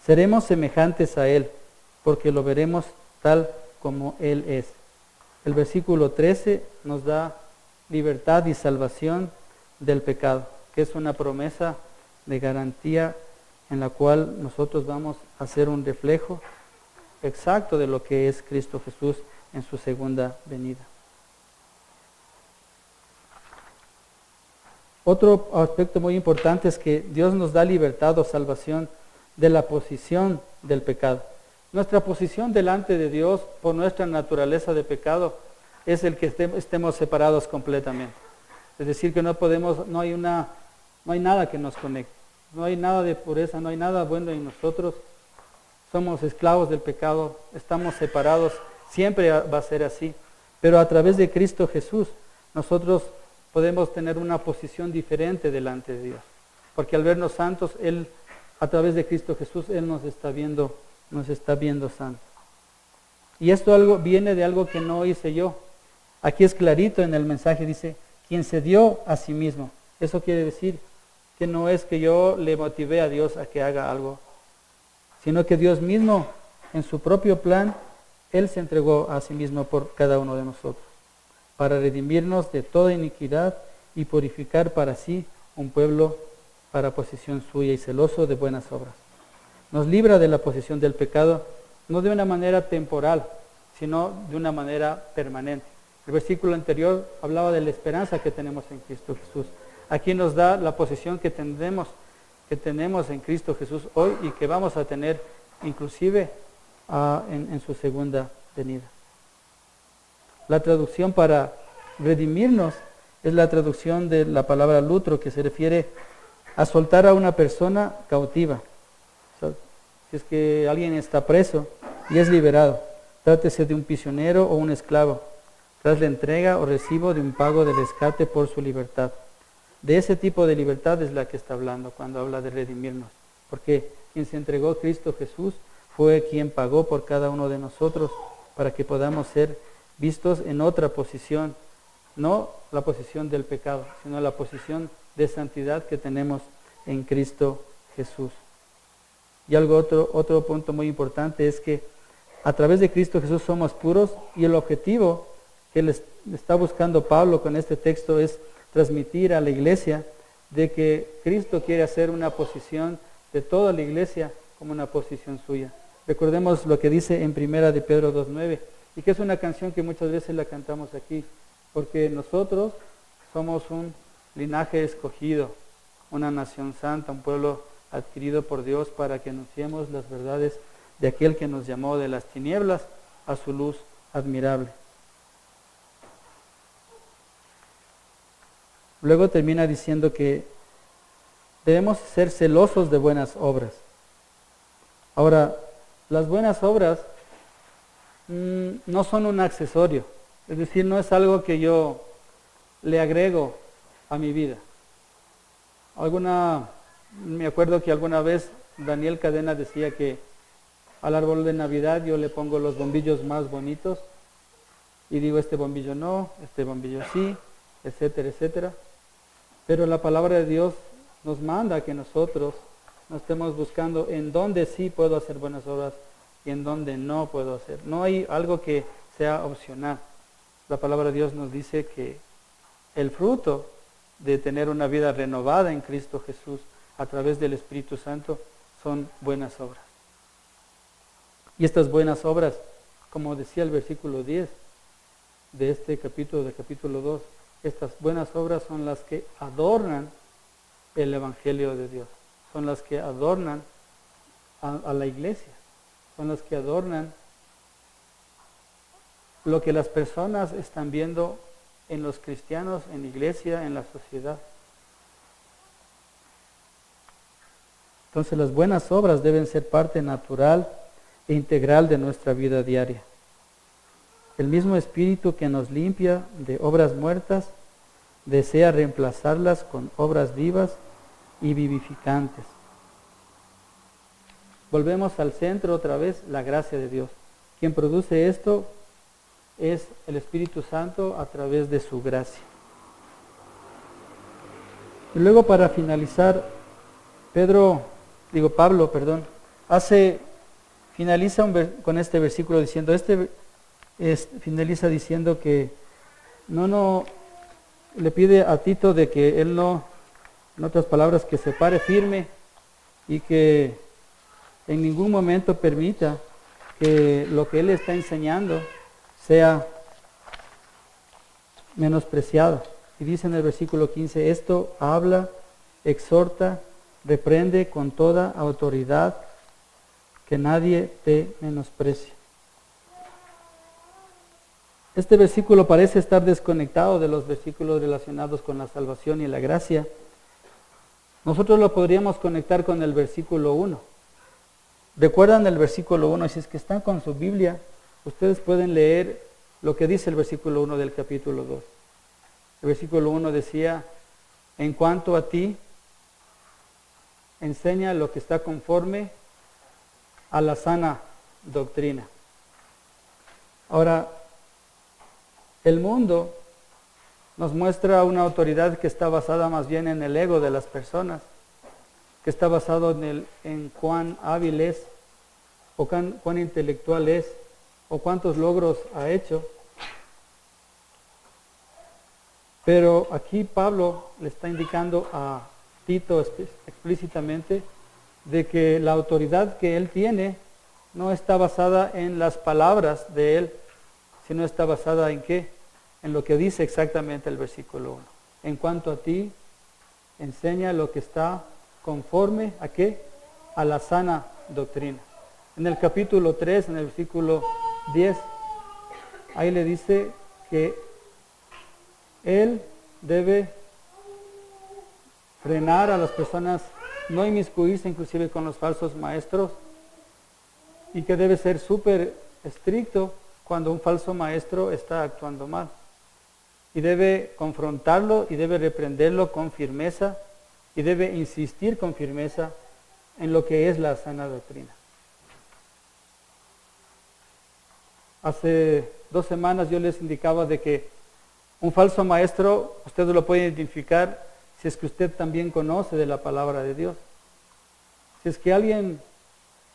seremos semejantes a Él, porque lo veremos tal como Él es. El versículo 13 nos da libertad y salvación del pecado, que es una promesa de garantía en la cual nosotros vamos a ser un reflejo exacto de lo que es Cristo Jesús en su segunda venida. Otro aspecto muy importante es que Dios nos da libertad o salvación de la posición del pecado. Nuestra posición delante de Dios por nuestra naturaleza de pecado es el que estemos separados completamente. Es decir, que no hay nada que nos conecte. No hay nada de pureza, no hay nada bueno en nosotros. Somos esclavos del pecado, estamos separados, siempre va a ser así. Pero a través de Cristo Jesús, nosotros podemos tener una posición diferente delante de Dios. Porque al vernos santos, a través de Cristo Jesús, Él nos está viendo santos. Y esto viene de algo que no hice yo. Aquí es clarito en el mensaje, dice quien se dio a sí mismo. Eso quiere decir que no es que yo le motivé a Dios a que haga algo, sino que Dios mismo, en su propio plan, Él se entregó a sí mismo por cada uno de nosotros, para redimirnos de toda iniquidad y purificar para sí un pueblo para posesión suya y celoso de buenas obras. Nos libra de la posesión del pecado, no de una manera temporal, sino de una manera permanente. El versículo anterior hablaba de la esperanza que tenemos en Cristo Jesús. Aquí nos da la posesión que tenemos en Cristo Jesús hoy y que vamos a tener inclusive en su segunda venida. La traducción para redimirnos es la traducción de la palabra lutro, que se refiere a soltar a una persona cautiva. O sea, si es que alguien está preso y es liberado, trátese de un prisionero o un esclavo, tras la entrega o recibo de un pago de rescate por su libertad. De ese tipo de libertad es la que está hablando cuando habla de redimirnos, porque quien se entregó a Cristo Jesús fue quien pagó por cada uno de nosotros para que podamos ser vistos en otra posición, no la posición del pecado, sino la posición de santidad que tenemos en Cristo Jesús. Y otro punto muy importante es que a través de Cristo Jesús somos puros, y el objetivo que le está buscando Pablo con este texto es transmitir a la iglesia de que Cristo quiere hacer una posición de toda la iglesia como una posición suya. Recordemos lo que dice en 1 de Pedro 2:9, y que es una canción que muchas veces la cantamos aquí, porque nosotros somos un linaje escogido, una nación santa, un pueblo adquirido por Dios para que anunciemos las verdades de aquel que nos llamó de las tinieblas a su luz admirable. Luego termina diciendo que debemos ser celosos de buenas obras. Ahora, las buenas obras no son un accesorio, es decir, no es algo que yo le agrego a mi vida. Me acuerdo que alguna vez Daniel Cadena decía que al árbol de Navidad yo le pongo los bombillos más bonitos y digo, este bombillo no, este bombillo sí, etcétera, etcétera. Pero la palabra de Dios nos manda que nosotros no estemos buscando en dónde sí puedo hacer buenas obras y en dónde no puedo hacer. No hay algo que sea opcional. La palabra de Dios nos dice que el fruto de tener una vida renovada en Cristo Jesús a través del Espíritu Santo son buenas obras. Y estas buenas obras, como decía el versículo 10 de este capítulo, del capítulo 2, estas buenas obras son las que adornan el Evangelio de Dios, son las que adornan a la iglesia, son las que adornan lo que las personas están viendo en los cristianos, en la iglesia, en la sociedad. Entonces las buenas obras deben ser parte natural e integral de nuestra vida diaria. El mismo Espíritu que nos limpia de obras muertas desea reemplazarlas con obras vivas y vivificantes. Volvemos al centro otra vez, la gracia de Dios. Quien produce esto es el Espíritu Santo a través de su gracia. Y luego, para finalizar, Pablo, finaliza con este versículo diciendo, finaliza diciendo que le pide a Tito de que él en otras palabras, que se pare firme y que en ningún momento permita que lo que él está enseñando sea menospreciado. Y dice en el versículo 15, esto habla, exhorta, reprende con toda autoridad, que nadie te menosprecie. Este versículo parece estar desconectado de los versículos relacionados con la salvación y la gracia. Nosotros lo podríamos conectar con el versículo 1. ¿Recuerdan el versículo 1? Si es que están con su Biblia, ustedes pueden leer lo que dice el versículo 1 del capítulo 2. El versículo 1 decía, en cuanto a ti, enseña lo que está conforme a la sana doctrina. Ahora, el mundo nos muestra una autoridad que está basada más bien en el ego de las personas, que está basado en cuán hábil es, o cuán intelectual es, o cuántos logros ha hecho. Pero aquí Pablo le está indicando a Tito explícitamente de que la autoridad que él tiene no está basada en las palabras de él, sino está basada en ¿qué? En lo que dice exactamente el versículo 1. En cuanto a ti, enseña lo que está conforme a ¿qué? A la sana doctrina. En el capítulo 3, en el versículo 10, ahí le dice que él debe frenar a las personas, no inmiscuirse inclusive con los falsos maestros, y que debe ser súper estricto cuando un falso maestro está actuando mal. Y debe confrontarlo y debe reprenderlo con firmeza y debe insistir con firmeza en lo que es la sana doctrina. Hace 2 semanas yo les indicaba de que un falso maestro, usted lo puede identificar si es que usted también conoce de la palabra de Dios. Si es que alguien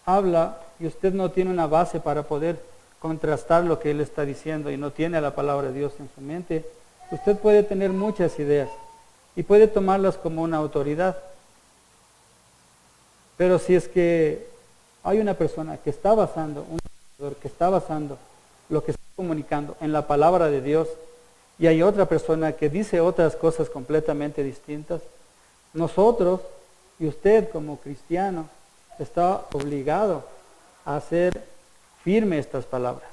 habla y usted no tiene una base para poder contrastar lo que él está diciendo y no tiene la palabra de Dios en su mente, usted puede tener muchas ideas y puede tomarlas como una autoridad. Pero si es que hay una persona que está basando, un educador que está basando lo que está comunicando en la palabra de Dios, y hay otra persona que dice otras cosas completamente distintas, nosotros y usted como cristiano está obligado a hacer firme estas palabras,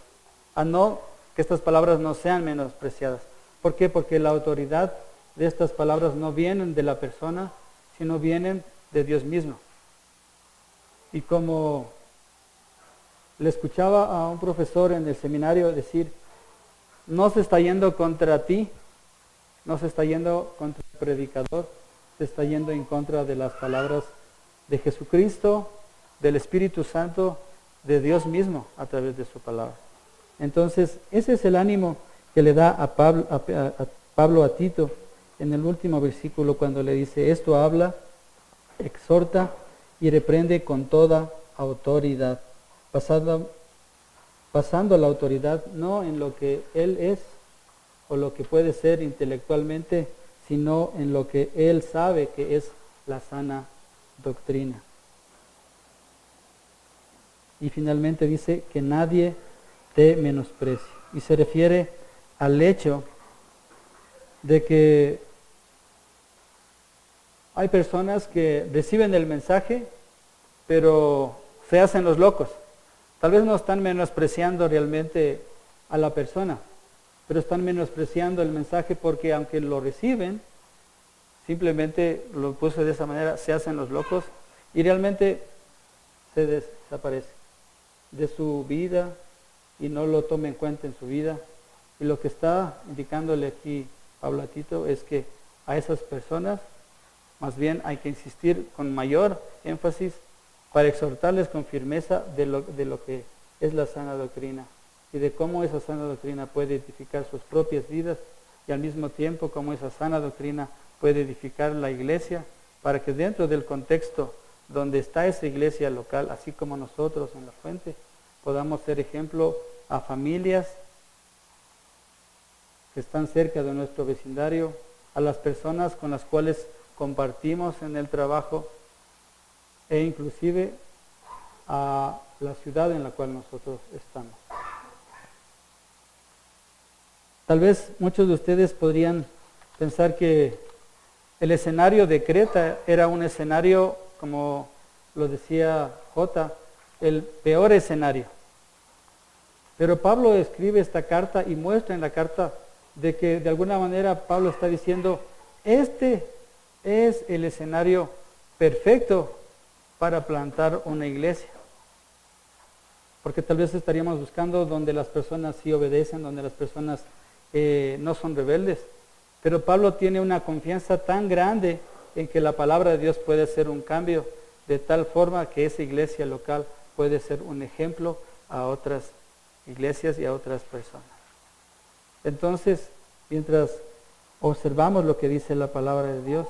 a no que estas palabras no sean menospreciadas. ¿Por qué? Porque la autoridad de estas palabras no vienen de la persona, sino vienen de Dios mismo. Y como le escuchaba a un profesor en el seminario decir, no se está yendo contra ti, no se está yendo contra el predicador, se está yendo en contra de las palabras de Jesucristo, del Espíritu Santo, de Dios mismo a través de su palabra. Entonces, ese es el ánimo que le da a Pablo a Tito en el último versículo cuando le dice, esto habla, exhorta y reprende con toda autoridad, basando la autoridad no en lo que él es o lo que puede ser intelectualmente, sino en lo que él sabe que es la sana doctrina. Y finalmente dice que nadie te menosprecie. Y se refiere al hecho de que hay personas que reciben el mensaje, pero se hacen los locos. Tal vez no están menospreciando realmente a la persona, pero están menospreciando el mensaje porque aunque lo reciben, simplemente lo puse de esa manera, se hacen los locos y realmente se desaparece de su vida y no lo toma en cuenta en su vida. Y lo que está indicándole aquí Pablo a Tito es que a esas personas más bien hay que insistir con mayor énfasis para exhortarles con firmeza de lo que es la sana doctrina y de cómo esa sana doctrina puede edificar sus propias vidas y al mismo tiempo cómo esa sana doctrina puede edificar la iglesia para que dentro del contexto donde está esa iglesia local, así como nosotros en La Fuente, podamos ser ejemplo a familias que están cerca de nuestro vecindario, a las personas con las cuales compartimos en el trabajo e inclusive a la ciudad en la cual nosotros estamos. Tal vez muchos de ustedes podrían pensar que el escenario de Creta era un escenario, como lo decía J, el peor escenario. Pero Pablo escribe esta carta y muestra en la carta de que de alguna manera Pablo está diciendo, este es el escenario perfecto para plantar una iglesia. Porque tal vez estaríamos buscando donde las personas sí obedecen, donde las personas no son rebeldes. Pero Pablo tiene una confianza tan grande en que la palabra de Dios puede ser un cambio, de tal forma que esa iglesia local puede ser un ejemplo a otras iglesias y a otras personas. Entonces, mientras observamos lo que dice la palabra de Dios,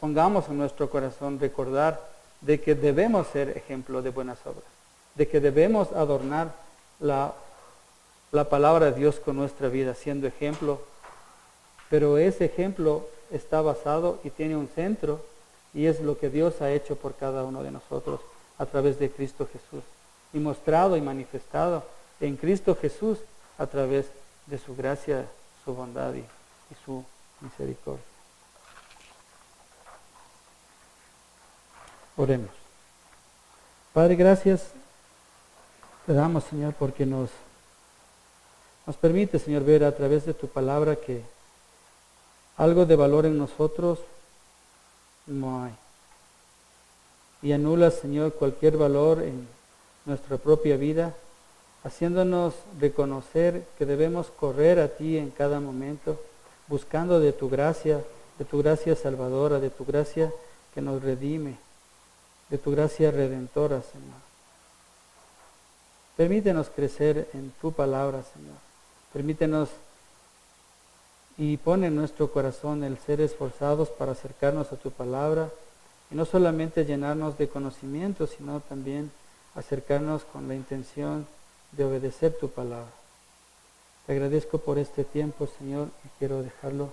pongamos en nuestro corazón recordar de que debemos ser ejemplo de buenas obras, de que debemos adornar la palabra de Dios con nuestra vida, siendo ejemplo, pero ese ejemplo está basado y tiene un centro, y es lo que Dios ha hecho por cada uno de nosotros a través de Cristo Jesús, y mostrado y manifestado en Cristo Jesús a través de su gracia, su bondad y su misericordia. Oremos. Padre, gracias te damos, Señor, porque nos permite, Señor, ver a través de tu palabra que algo de valor en nosotros no hay. Y anula, Señor, cualquier valor en nuestra propia vida, haciéndonos reconocer que debemos correr a ti en cada momento, buscando de tu gracia salvadora, de tu gracia que nos redime, de tu gracia redentora, Señor. Permítenos crecer en tu palabra, Señor. Permítenos y pon en nuestro corazón el ser esforzados para acercarnos a tu palabra y no solamente llenarnos de conocimiento, sino también acercarnos con la intención de obedecer tu palabra. Te agradezco por este tiempo, Señor, y quiero dejarlo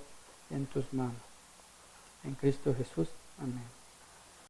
en tus manos. En Cristo Jesús. Amén.